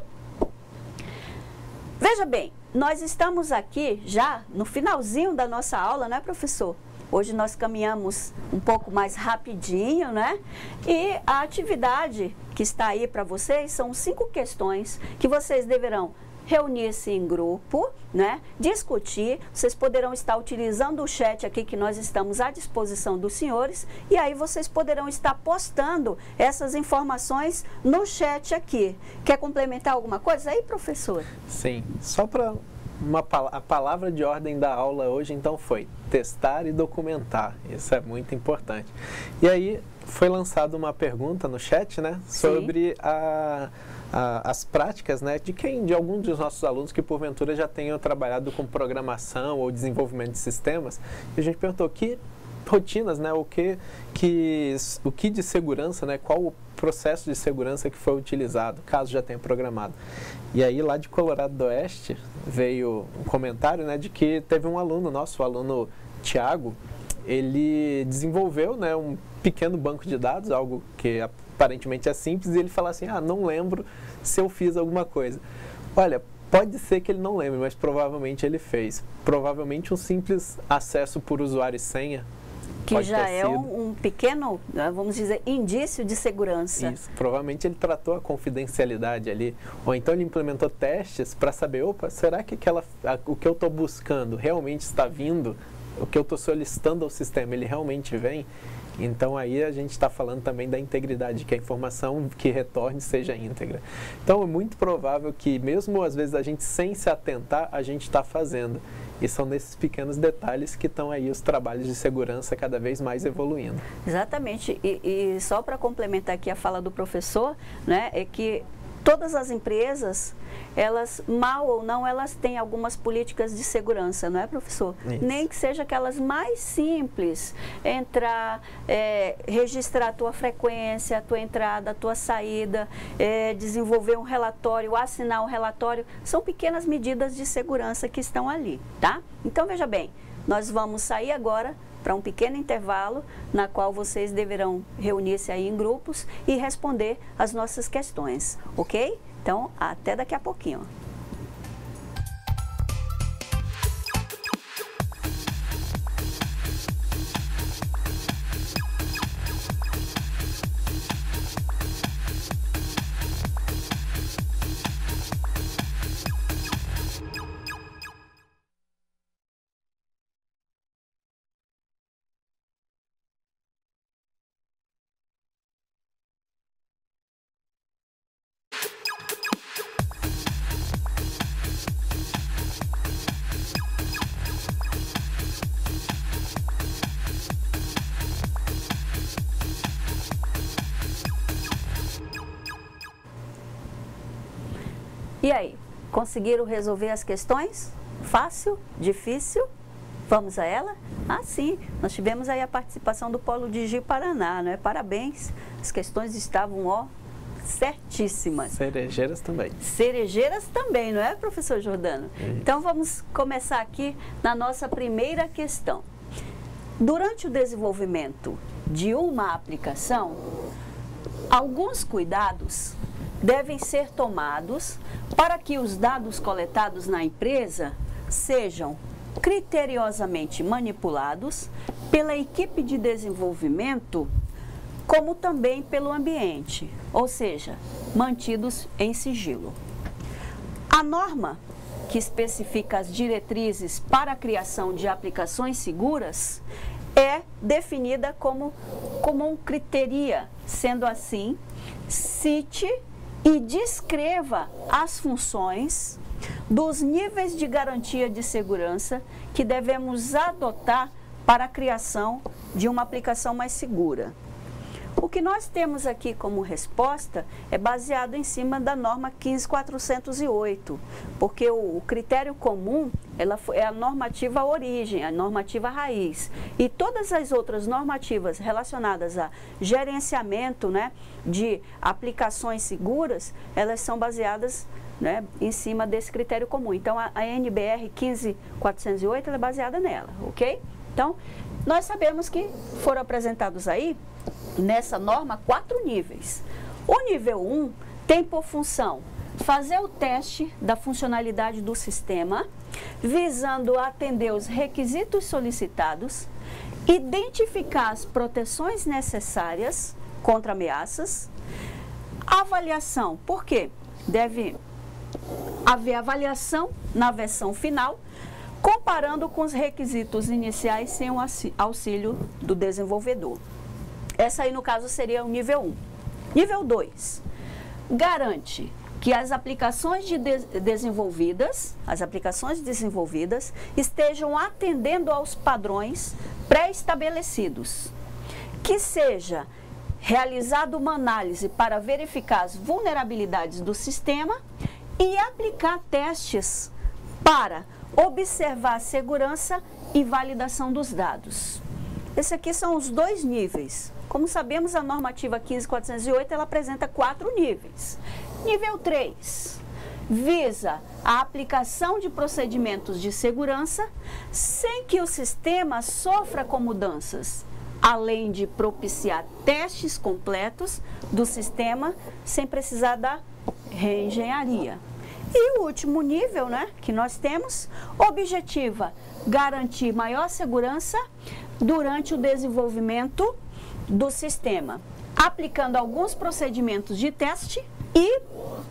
Veja bem, nós estamos aqui já no finalzinho da nossa aula, né, professor? Hoje nós caminhamos um pouco mais rapidinho, né? E a atividade que está aí para vocês são 5 questões que vocês deverão reunir-se em grupo, né? Discutir. Vocês poderão estar utilizando o chat aqui que nós estamos à disposição dos senhores e aí vocês poderão estar postando essas informações no chat aqui. Quer complementar alguma coisa aí, professor? Sim, só para a palavra de ordem da aula hoje, então, foi testar e documentar. Isso é muito importante. E aí, foi lançada uma pergunta no chat, né? Sobre as práticas, né? De algum dos nossos alunos que, porventura, já tenham trabalhado com programação ou desenvolvimento de sistemas. E a gente perguntou que rotinas, né? O que de segurança, né? Qual o processo de segurança que foi utilizado, caso já tenha programado. E aí, lá de Colorado do Oeste, veio um comentário, né, de que teve um aluno nosso, o aluno Tiago, ele desenvolveu, né, um pequeno banco de dados, algo que aparentemente é simples, e ele fala assim, não lembro se eu fiz alguma coisa. Olha, pode ser que ele não lembre, mas provavelmente ele fez. Provavelmente um simples acesso por usuário e senha, que já é um pequeno, vamos dizer, indício de segurança. Isso, provavelmente ele tratou a confidencialidade ali, ou então ele implementou testes para saber, opa, será que o que eu estou buscando realmente está vindo? O que eu estou solicitando ao sistema, ele realmente vem? Então aí a gente está falando também da integridade, que a informação que retorne seja íntegra. Então é muito provável que mesmo às vezes a gente sem se atentar, a gente está fazendo. E são nesses pequenos detalhes que estão aí os trabalhos de segurança cada vez mais evoluindo. Exatamente. E só para complementar aqui a fala do professor, né, é que todas as empresas, elas, mal ou não, elas têm algumas políticas de segurança, não é, professor? Isso. Nem que seja aquelas mais simples, entrar, registrar a tua frequência, a tua entrada, a tua saída, desenvolver um relatório, assinar um relatório, são pequenas medidas de segurança que estão ali, tá? Então, veja bem, nós vamos sair agora para um pequeno intervalo, na qual vocês deverão reunir-se aí em grupos e responder as nossas questões, ok? Então, até daqui a pouquinho. E aí, conseguiram resolver as questões? Fácil? Difícil? Vamos a ela? Ah, sim, nós tivemos aí a participação do Polo Digi Paraná, né? Parabéns, as questões estavam, certíssimas. Cerejeiras também. Cerejeiras também, não é, professor Jordano? Então, vamos começar aqui na nossa primeira questão. Durante o desenvolvimento de uma aplicação, alguns cuidados devem ser tomados para que os dados coletados na empresa sejam criteriosamente manipulados pela equipe de desenvolvimento, como também pelo ambiente, ou seja, mantidos em sigilo. A norma que especifica as diretrizes para a criação de aplicações seguras é definida como comum criteria, sendo assim, cite e descreva as funções dos níveis de garantia de segurança que devemos adotar para a criação de uma aplicação mais segura. O que nós temos aqui como resposta é baseado em cima da norma 15.408, porque o critério comum é a normativa origem, a normativa raiz. E todas as outras normativas relacionadas a gerenciamento, né, de aplicações seguras, elas são baseadas, né, em cima desse critério comum. Então, a NBR 15.408 ela é baseada nela, ok? Então, nós sabemos que foram apresentados aí, nessa norma, 4 níveis. O nível 1 tem por função fazer o teste da funcionalidade do sistema, visando atender os requisitos solicitados, identificar as proteções necessárias contra ameaças, avaliação, por quê? Deve haver avaliação na versão final, comparando com os requisitos iniciais sem o auxílio do desenvolvedor. Essa aí, no caso, seria o nível 1. Nível 2, garante que as aplicações desenvolvidas estejam atendendo aos padrões pré-estabelecidos, que seja realizada uma análise para verificar as vulnerabilidades do sistema e aplicar testes para observar a segurança e validação dos dados. Esses aqui são os 2 níveis. Como sabemos, a normativa 15.408 ela apresenta 4 níveis. Nível 3 visa a aplicação de procedimentos de segurança sem que o sistema sofra com mudanças, além de propiciar testes completos do sistema sem precisar da reengenharia. E o último nível, né, que nós temos, objetiva garantir maior segurança durante o desenvolvimento do sistema, aplicando alguns procedimentos de teste e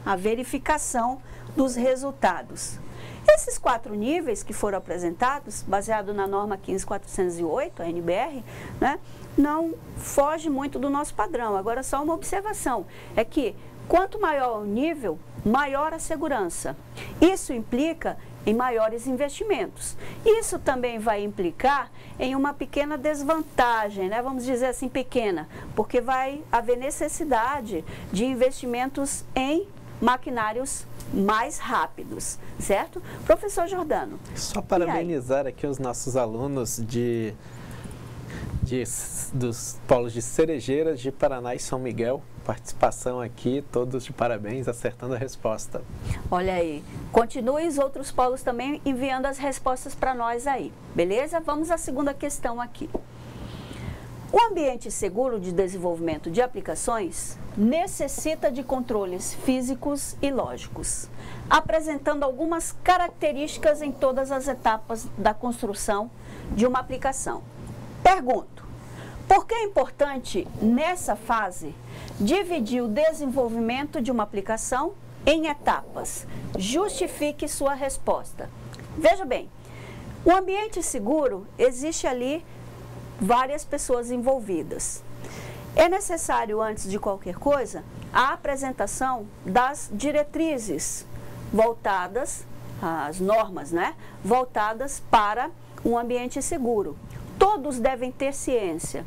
a verificação dos resultados. Esses 4 níveis que foram apresentados, baseado na norma 15.408, a NBR, né, não foge muito do nosso padrão. Agora, só uma observação, é que quanto maior o nível, maior a segurança. Isso implica em maiores investimentos. Isso também vai implicar em uma pequena desvantagem, né? Vamos dizer assim, pequena, porque vai haver necessidade de investimentos em maquinários mais rápidos, certo? Professor Jordano. Só parabenizar aqui os nossos alunos dos polos de Cerejeiras, de Paraná e São Miguel. Participação aqui, todos de parabéns, acertando a resposta. Olha aí, continue os outros polos também enviando as respostas para nós aí, beleza? Vamos à segunda questão aqui. O ambiente seguro de desenvolvimento de aplicações necessita de controles físicos e lógicos, apresentando algumas características em todas as etapas da construção de uma aplicação. Pergunto, por que é importante, nessa fase, dividir o desenvolvimento de uma aplicação em etapas? Justifique sua resposta. Veja bem, o ambiente seguro, existe ali várias pessoas envolvidas. É necessário, antes de qualquer coisa, a apresentação das diretrizes voltadas, as normas, né, voltadas para um ambiente seguro. Todos devem ter ciência.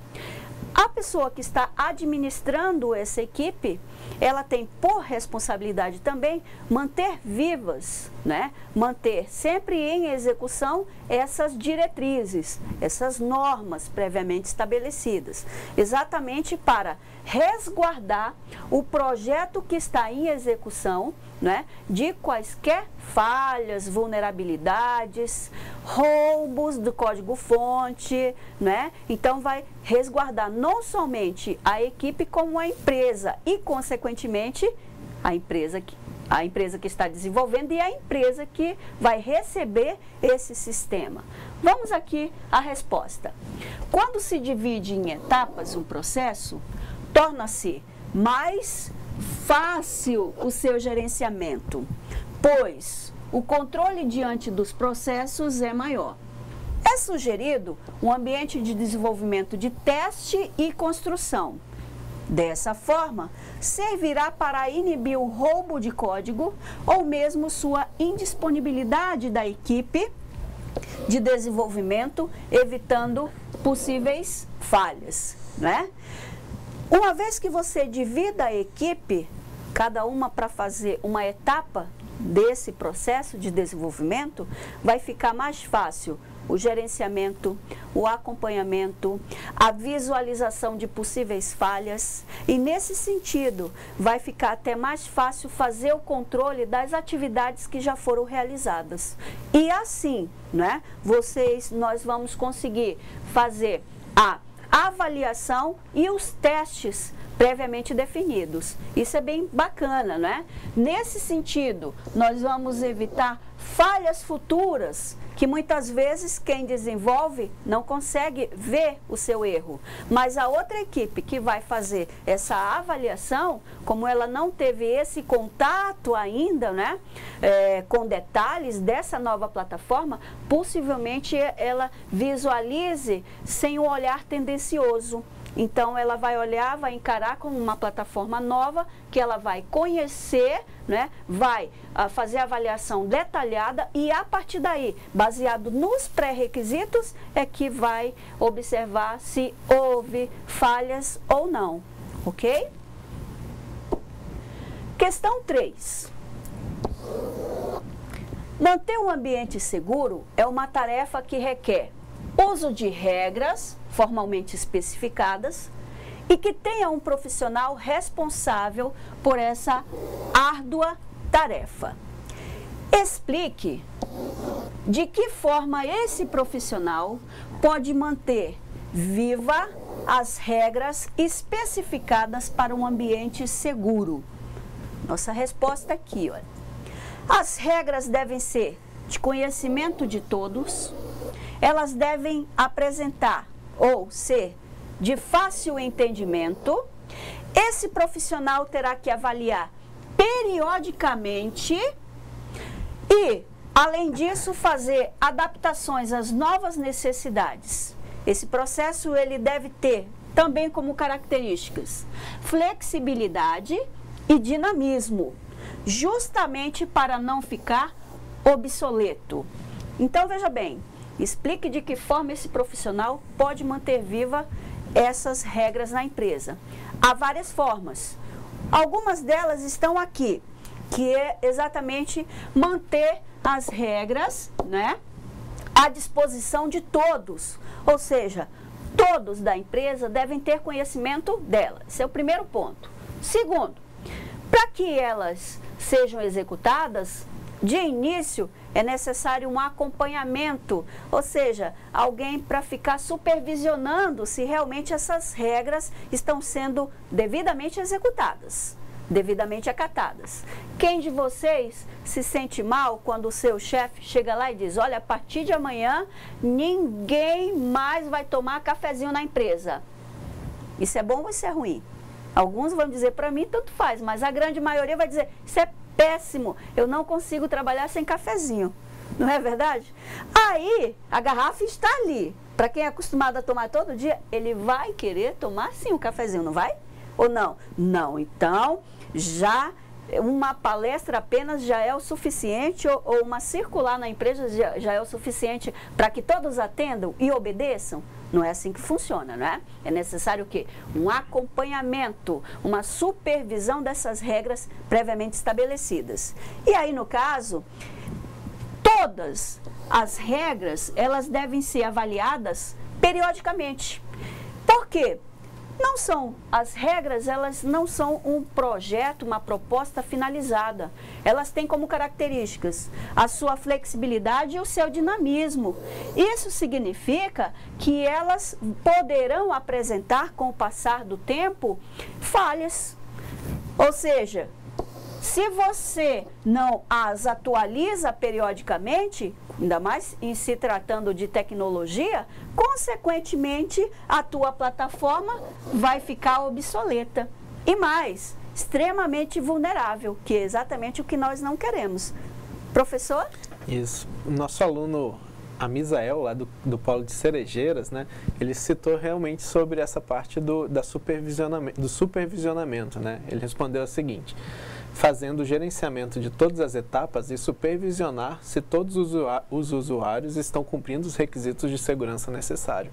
A pessoa que está administrando essa equipe, ela tem por responsabilidade também manter vivas, né? Manter sempre em execução essas diretrizes, essas normas previamente estabelecidas, exatamente para resguardar o projeto que está em execução, né, de quaisquer falhas, vulnerabilidades, roubos do código-fonte, né? Então vai resguardar não somente a equipe como a empresa e, consequentemente, a empresa que está desenvolvendo e a empresa que vai receber esse sistema. Vamos aqui à resposta. Quando se divide em etapas um processo, torna-se mais fácil o seu gerenciamento, pois o controle diante dos processos é maior. É sugerido um ambiente de desenvolvimento de teste e construção. Dessa forma, servirá para inibir o roubo de código ou mesmo sua indisponibilidade da equipe de desenvolvimento, evitando possíveis falhas, né? Uma vez que você divida a equipe, cada uma para fazer uma etapa desse processo de desenvolvimento, vai ficar mais fácil o gerenciamento, o acompanhamento, a visualização de possíveis falhas e, nesse sentido, vai ficar até mais fácil fazer o controle das atividades que já foram realizadas. E assim, né, nós vamos conseguir fazer a avaliação e os testes previamente definidos. Isso é bem bacana, né? Nesse sentido, nós vamos evitar falhas futuras que muitas vezes quem desenvolve não consegue ver o seu erro. Mas a outra equipe que vai fazer essa avaliação, como ela não teve esse contato ainda, né, com detalhes dessa nova plataforma, possivelmente ela visualize sem um olhar tendencioso. Então, ela vai olhar, vai encarar como uma plataforma nova, que ela vai conhecer, né, vai fazer a avaliação detalhada e, a partir daí, baseado nos pré-requisitos, é que vai observar se houve falhas ou não, ok? Questão 3. Manter um ambiente seguro é uma tarefa que requer uso de regras formalmente especificadas e que tenha um profissional responsável por essa árdua tarefa. Explique de que forma esse profissional pode manter viva as regras especificadas para um ambiente seguro. Nossa resposta aqui, olha. As regras devem ser de conhecimento de todos, elas devem apresentar ou ser de fácil entendimento. Esse profissional terá que avaliar periodicamente e, além disso, fazer adaptações às novas necessidades. Esse processo ele deve ter também como características flexibilidade e dinamismo, justamente para não ficar obsoleto. Então, veja bem, explique de que forma esse profissional pode manter viva essas regras na empresa. Há várias formas. Algumas delas estão aqui, que é exatamente manter as regras, né, à disposição de todos. Ou seja, todos da empresa devem ter conhecimento dela. Esse é o primeiro ponto. Segundo, para que elas sejam executadas, de início, é necessário um acompanhamento, ou seja, alguém para ficar supervisionando se realmente essas regras estão sendo devidamente executadas, devidamente acatadas. Quem de vocês se sente mal quando o seu chefe chega lá e diz: olha, a partir de amanhã ninguém mais vai tomar cafezinho na empresa? Isso é bom ou isso é ruim? Alguns vão dizer para mim, tanto faz, mas a grande maioria vai dizer: isso é péssimo, eu não consigo trabalhar sem cafezinho. Não é verdade? Aí, a garrafa está ali. Para quem é acostumado a tomar todo dia, ele vai querer tomar sim um cafezinho, não vai? Ou não? Não. Então, já uma palestra apenas já é o suficiente, ou uma circular na empresa já é o suficiente para que todos atendam e obedeçam? Não é assim que funciona, não é? É necessário o quê? Um acompanhamento, uma supervisão dessas regras previamente estabelecidas. E aí, no caso, todas as regras, elas devem ser avaliadas periodicamente. Por quê? As regras, elas não são um projeto, uma proposta finalizada. Elas têm como características a sua flexibilidade e o seu dinamismo. Isso significa que elas poderão apresentar, com o passar do tempo, falhas. Ou seja, se você não as atualiza periodicamente, ainda mais em se tratando de tecnologia, consequentemente, a tua plataforma vai ficar obsoleta. E mais, extremamente vulnerável, que é exatamente o que nós não queremos. Professor? Isso. O nosso aluno Amisael, lá do Polo de Cerejeiras, né, ele citou realmente sobre essa parte do supervisionamento. Né? Ele respondeu o seguinte: fazendo o gerenciamento de todas as etapas e supervisionar se todos os usuários estão cumprindo os requisitos de segurança necessários.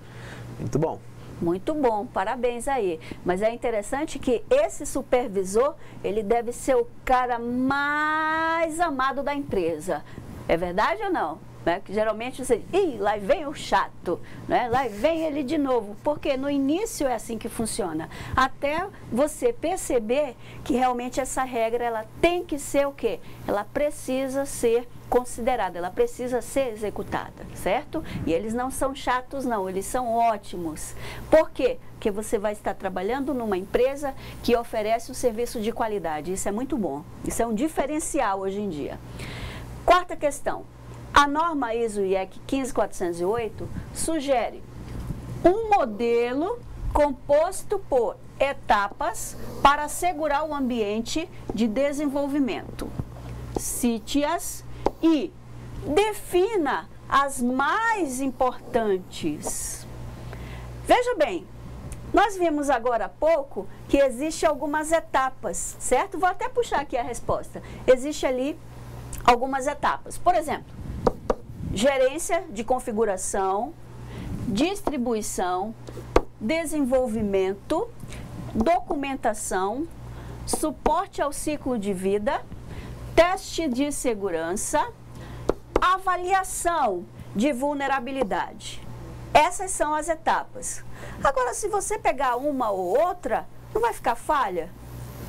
Muito bom. Muito bom, parabéns aí. Mas é interessante que esse supervisor, ele deve ser o cara mais amado da empresa. É verdade ou não? Né? Que geralmente você diz, lá vem o chato, né? Lá vem ele de novo. Porque no início é assim que funciona. Até você perceber que realmente essa regra, ela tem que ser o quê? Ela precisa ser considerada, ela precisa ser executada, certo? E eles não são chatos não, eles são ótimos. Por quê? Porque você vai estar trabalhando numa empresa que oferece um serviço de qualidade. Isso é muito bom. Isso é um diferencial hoje em dia. Quarta questão. A norma ISO/IEC 15408 sugere um modelo composto por etapas para assegurar o ambiente de desenvolvimento. Cite-as e defina as mais importantes. Veja bem, nós vimos agora há pouco que existem algumas etapas, certo? Vou até puxar aqui a resposta. Existe ali algumas etapas. Por exemplo, gerência de configuração, distribuição, desenvolvimento, documentação, suporte ao ciclo de vida, teste de segurança, avaliação de vulnerabilidade. Essas são as etapas. Agora, se você pegar uma ou outra, não vai ficar falha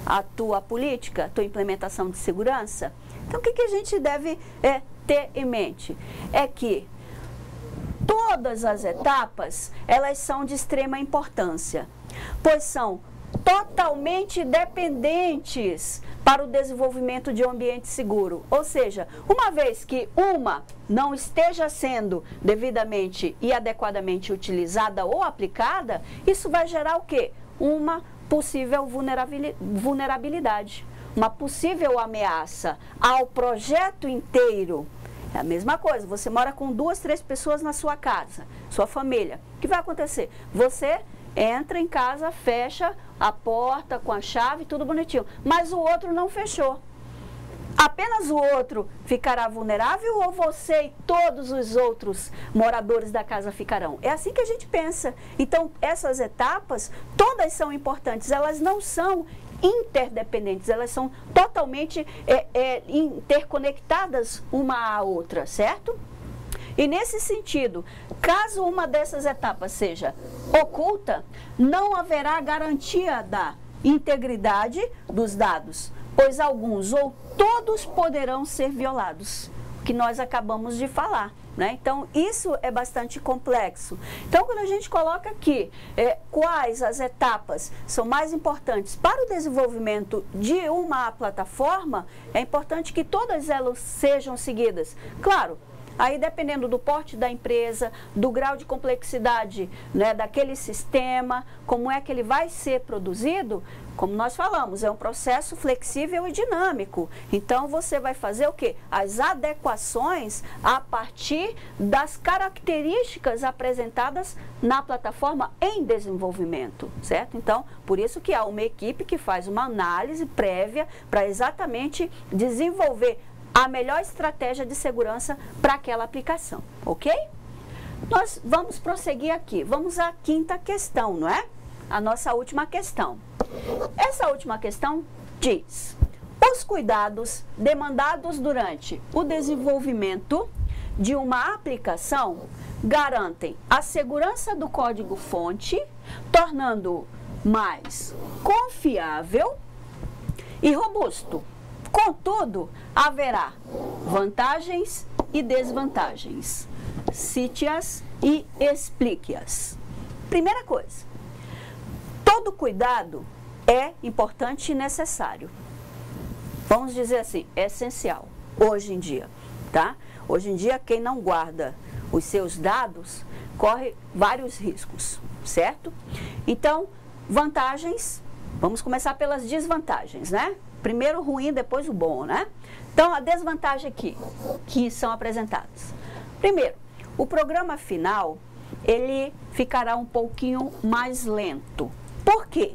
a tua política, a tua implementação de segurança? Então, o que a gente deve ter em mente? É que todas as etapas, elas são de extrema importância, pois são totalmente dependentes para o desenvolvimento de um ambiente seguro. Ou seja, uma vez que uma não esteja sendo devidamente e adequadamente utilizada ou aplicada, isso vai gerar o quê? Uma possível vulnerabilidade, uma possível ameaça ao projeto inteiro. É a mesma coisa, você mora com 2, 3 pessoas na sua casa, sua família. O que vai acontecer? Você entra em casa, fecha a porta com a chave, tudo bonitinho, mas o outro não fechou. Apenas o outro ficará vulnerável ou você e todos os outros moradores da casa ficarão? É assim que a gente pensa. Então, essas etapas, todas são importantes, elas não são interdependentes, elas são totalmente interconectadas uma à outra, certo? E nesse sentido, caso uma dessas etapas seja oculta, não haverá garantia da integridade dos dados, pois alguns ou todos poderão ser violados, que nós acabamos de falar, né? Então, isso é bastante complexo. Então, quando a gente coloca aqui quais as etapas são mais importantes para o desenvolvimento de uma plataforma, é importante que todas elas sejam seguidas. Claro, aí dependendo do porte da empresa, do grau de complexidade, né, daquele sistema, como é que ele vai ser produzido, como nós falamos, é um processo flexível e dinâmico. Então, você vai fazer o quê? As adequações a partir das características apresentadas na plataforma em desenvolvimento, certo? Então, por isso que há uma equipe que faz uma análise prévia para exatamente desenvolver a melhor estratégia de segurança para aquela aplicação, ok? Nós vamos prosseguir aqui. Vamos à quinta questão, não é? A nossa última questão. Essa última questão diz: os cuidados demandados durante o desenvolvimento de uma aplicação garantem a segurança do código-fonte, tornando-o mais confiável e robusto. Contudo, haverá vantagens e desvantagens. Cite-as e explique-as. Primeira coisa, todo cuidado é importante e necessário. Vamos dizer assim, é essencial hoje em dia, tá? Hoje em dia, quem não guarda os seus dados corre vários riscos, certo? Então, vantagens, vamos começar pelas desvantagens, né? Primeiro o ruim, depois o bom, né? Então, a desvantagem aqui, que são apresentadas. Primeiro, o programa final, ele ficará um pouquinho mais lento. Por quê?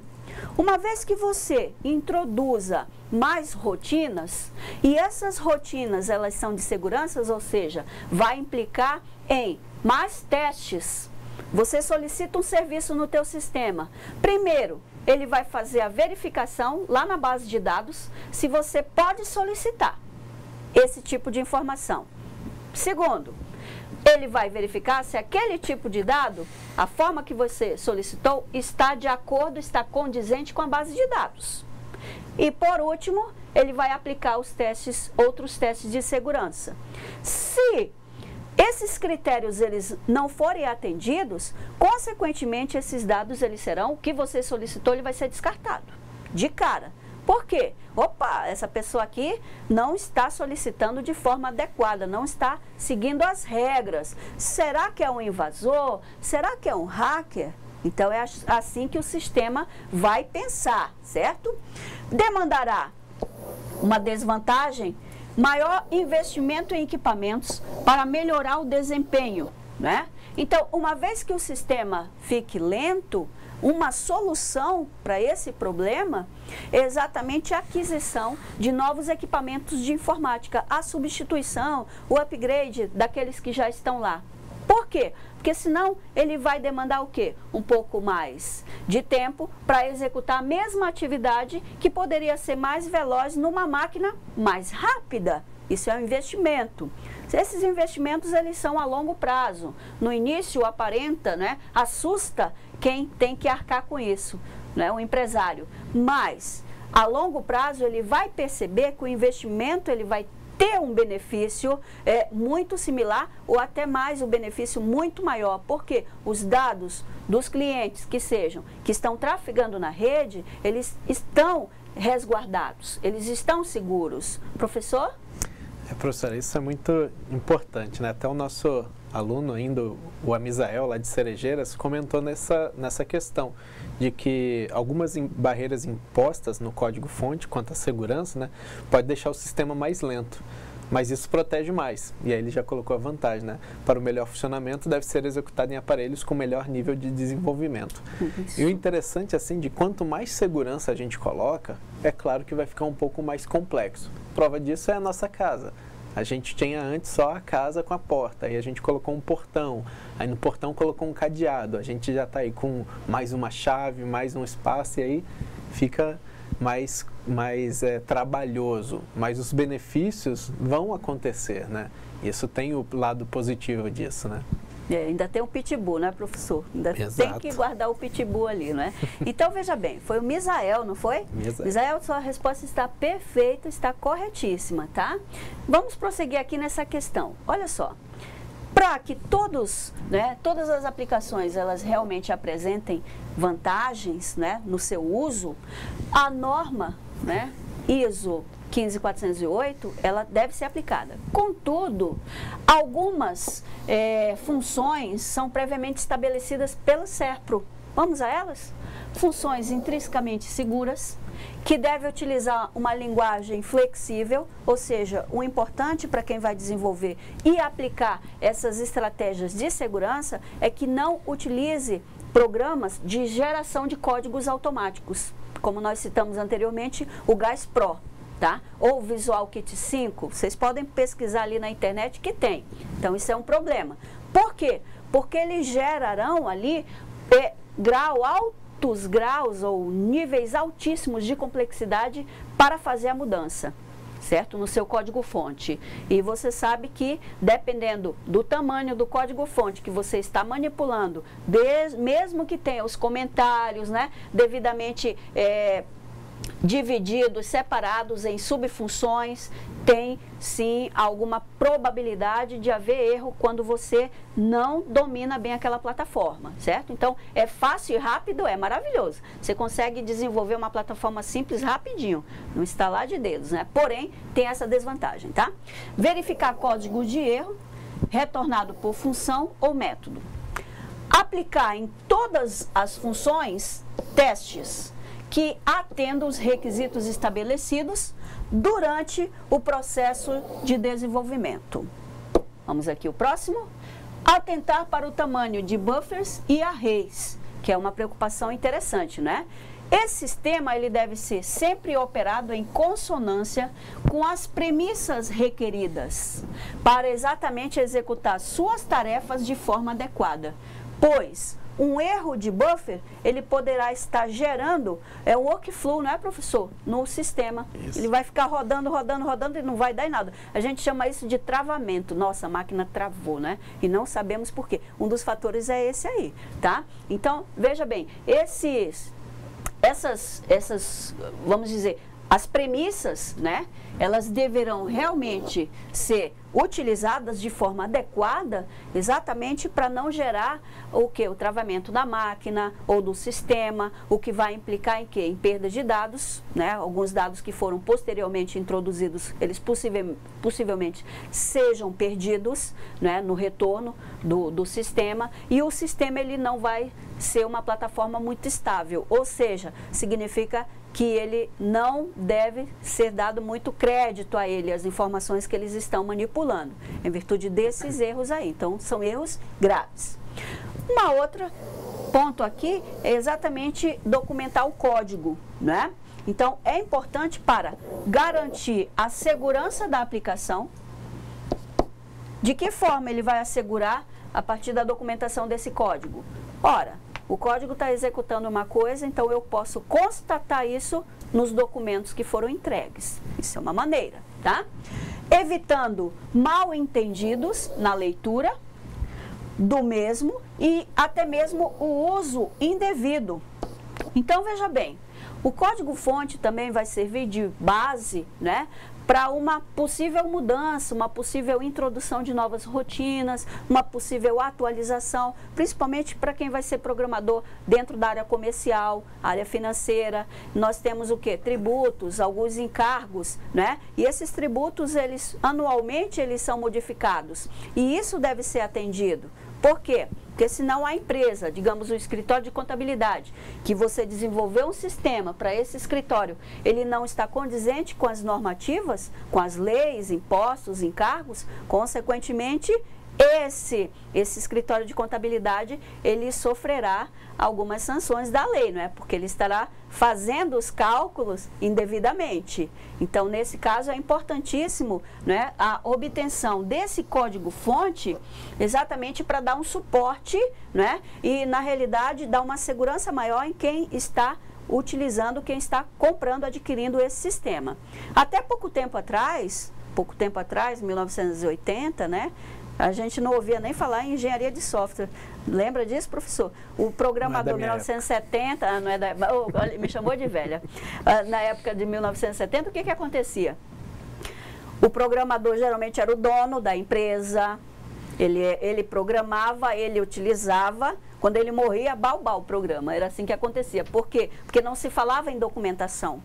Uma vez que você introduza mais rotinas, e essas rotinas, elas são de segurança, ou seja, vai implicar em mais testes, você solicita um serviço no teu sistema. Primeiro, ele vai fazer a verificação lá na base de dados se você pode solicitar esse tipo de informação. Segundo, ele vai verificar se aquele tipo de dado, a forma que você solicitou, está de acordo, está condizente com a base de dados. E por último, ele vai aplicar os testes, outros testes de segurança. Se esses critérios eles não forem atendidos, consequentemente esses dados eles serão, o que você solicitou, ele vai ser descartado de cara. Por quê? Opa, essa pessoa aqui não está solicitando de forma adequada, não está seguindo as regras. Será que é um invasor? Será que é um hacker? Então é assim que o sistema vai pensar, certo? Demandará uma desvantagem, maior investimento em equipamentos para melhorar o desempenho, né? Então, uma vez que o sistema fique lento, uma solução para esse problema é exatamente a aquisição de novos equipamentos de informática, a substituição, o upgrade daqueles que já estão lá. Por quê? Porque senão ele vai demandar o quê? Um pouco mais de tempo para executar a mesma atividade que poderia ser mais veloz numa máquina mais rápida. Isso é um investimento. Esses investimentos eles são a longo prazo. No início aparenta, né, assusta quem tem que arcar com isso, né, o empresário. Mas a longo prazo ele vai perceber que o investimento ele vai ter um benefício muito similar ou até mais, um benefício muito maior, porque os dados dos clientes que estão trafegando na rede, eles estão resguardados, eles estão seguros. Professor? Professora, isso é muito importante, né? Até o nosso aluno ainda, o Amisael, lá de Cerejeiras, comentou nessa questão de que algumas barreiras impostas no código-fonte quanto à segurança, né, pode deixar o sistema mais lento, mas isso protege mais. E aí ele já colocou a vantagem, né? Para o melhor funcionamento, deve ser executado em aparelhos com melhor nível de desenvolvimento. Isso. E o interessante, assim, de quanto mais segurança a gente coloca, é claro que vai ficar um pouco mais complexo. Prova disso é a nossa casa. A gente tinha antes só a casa com a porta, aí a gente colocou um portão, aí no portão colocou um cadeado, a gente já está aí com mais uma chave, mais um espaço, e aí fica mais trabalhoso, mas os benefícios vão acontecer, né? Isso tem o lado positivo disso, né? Ainda tem um pitbull, né, professor? Ainda Exato. Tem que guardar o pitbull ali, né? Então, veja bem, foi o Misael, não foi? Misael, sua resposta está perfeita, está corretíssima, tá? Vamos prosseguir aqui nessa questão. Olha só, para que todas as aplicações, elas realmente apresentem vantagens, né, no seu uso, a norma, né, ISO 15408, ela deve ser aplicada. Contudo, algumas funções são previamente estabelecidas pelo SERPRO. Vamos a elas? Funções intrinsecamente seguras, que deve utilizar uma linguagem flexível, ou seja, o importante para quem vai desenvolver e aplicar essas estratégias de segurança é que não utilize programas de geração de códigos automáticos, como nós citamos anteriormente, o GAS Pro. Tá? Ou Visual Kit 5, vocês podem pesquisar ali na internet que tem. Então, isso é um problema. Por quê? Porque eles gerarão ali altos graus ou níveis altíssimos de complexidade para fazer a mudança, certo? No seu código-fonte. E você sabe que, dependendo do tamanho do código-fonte que você está manipulando, mesmo que tenha os comentários, né, devidamente divididos, separados em subfunções, tem sim alguma probabilidade de haver erro quando você não domina bem aquela plataforma, certo? Então, é fácil e rápido, é maravilhoso. Você consegue desenvolver uma plataforma simples rapidinho, no instalar de dedos, né? Porém, tem essa desvantagem, tá? Verificar código de erro, retornado por função ou método. Aplicar em todas as funções testes que atendam os requisitos estabelecidos durante o processo de desenvolvimento. Vamos aqui o próximo. Atentar para o tamanho de buffers e arrays, que é uma preocupação interessante, né? Esse sistema ele deve ser sempre operado em consonância com as premissas requeridas para exatamente executar suas tarefas de forma adequada. pois um erro de buffer, ele poderá estar gerando um workflow, não é, professor? No sistema. Isso. Ele vai ficar rodando e não vai dar em nada. A gente chama isso de travamento. Nossa, a máquina travou, né? E não sabemos por quê. Um dos fatores é esse aí, tá? Então, veja bem, essas, vamos dizer, as premissas, né? Elas deverão realmente ser utilizadas de forma adequada, exatamente para não gerar o que? O travamento da máquina ou do sistema, o que vai implicar em quê? Em perda de dados, né? Alguns dados que foram posteriormente introduzidos, eles possivelmente sejam perdidos, né? No retorno do sistema, e o sistema ele não vai ser uma plataforma muito estável, ou seja, significa que ele não deve ser dado muito crédito a ele, as informações que eles estão manipulando, em virtude desses erros aí. Então, são erros graves. Uma outra ponto aqui é exatamente documentar o código, né? Então, é importante para garantir a segurança da aplicação. De que forma ele vai assegurar a partir da documentação desse código? Ora, o código está executando uma coisa, então eu posso constatar isso nos documentos que foram entregues. Isso é uma maneira, tá? Evitando mal entendidos na leitura do mesmo e até mesmo o uso indevido. Então, veja bem, o código-fonte também vai servir de base, né, para uma possível mudança, uma possível introdução de novas rotinas, uma possível atualização, principalmente para quem vai ser programador dentro da área comercial, área financeira. Nós temos o quê? Tributos, alguns encargos, né? E esses tributos, eles anualmente, eles são modificados. E isso deve ser atendido. Por quê? Porque senão a empresa, digamos o escritório de contabilidade, que você desenvolveu um sistema para esse escritório, ele não está condizente com as normativas, com as leis, impostos, encargos, consequentemente, esse escritório de contabilidade, ele sofrerá algumas sanções da lei, não é? Porque ele estará fazendo os cálculos indevidamente. Então, nesse caso, é importantíssimo, né, a obtenção desse código-fonte exatamente para dar um suporte, né, e, na realidade, dar uma segurança maior em quem está utilizando, quem está comprando, adquirindo esse sistema. Até pouco tempo atrás, 1980, né, a gente não ouvia nem falar em engenharia de software. Lembra disso, professor? O programador, 1970, não é da, me chamou de velha. Na época de 1970, o que acontecia? O programador geralmente era o dono da empresa, ele programava, ele utilizava, quando ele morria, balbal o programa. Era assim que acontecia. Por quê? Porque não se falava em documentação,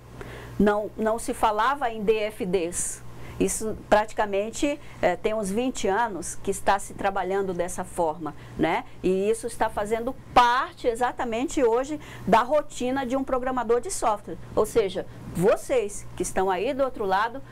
não se falava em DFDs. Isso praticamente tem uns 20 anos que está se trabalhando dessa forma, né? E isso está fazendo parte exatamente hoje da rotina de um programador de software. Ou seja, vocês que estão aí do outro lado,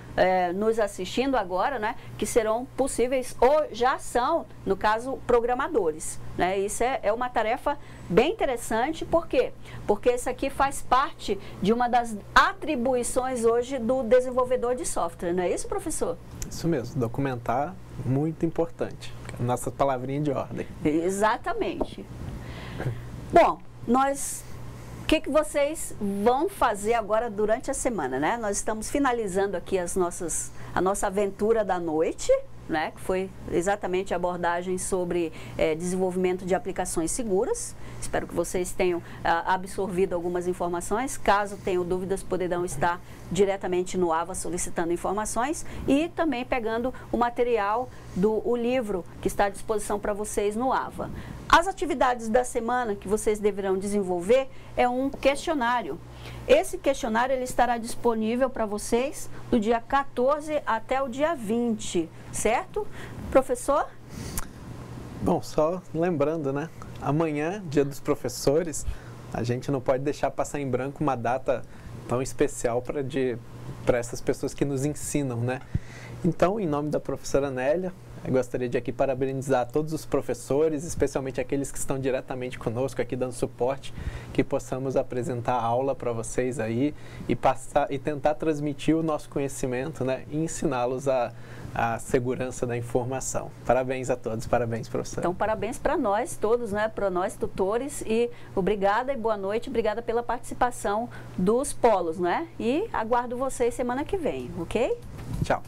nos assistindo agora, né? Que serão possíveis ou já são, no caso, programadores, né? Isso é uma tarefa bem interessante. Por quê? Porque isso aqui faz parte de uma das atribuições hoje do desenvolvedor de software, não é isso, professor? Isso mesmo, documentar, muito importante. Nossa palavrinha de ordem. Exatamente. Bom, o que vocês vão fazer agora durante a semana, né? Nós estamos finalizando aqui a nossa aventura da noite, né? Que foi exatamente a abordagem sobre desenvolvimento de aplicações seguras. Espero que vocês tenham absorvido algumas informações. Caso tenham dúvidas, poderão estar diretamente no AVA solicitando informações e também pegando o material o livro que está à disposição para vocês no AVA. As atividades da semana que vocês deverão desenvolver é um questionário. Esse questionário ele estará disponível para vocês do dia 14 até o dia 20, certo? Professor? Bom, só lembrando, né? Amanhã, Dia dos Professores, a gente não pode deixar passar em branco uma data tão especial para essas pessoas que nos ensinam, né? Então, em nome da professora Nélia, Eu gostaria de aqui parabenizar todos os professores, especialmente aqueles que estão diretamente conosco aqui dando suporte, que possamos apresentar a aula para vocês aí e tentar transmitir o nosso conhecimento, né, e ensiná-los a segurança da informação. Parabéns a todos, parabéns, professor. Então, parabéns para nós todos, né, para nós tutores, e obrigada e boa noite, obrigada pela participação dos polos, né? E aguardo vocês semana que vem, ok? Tchau.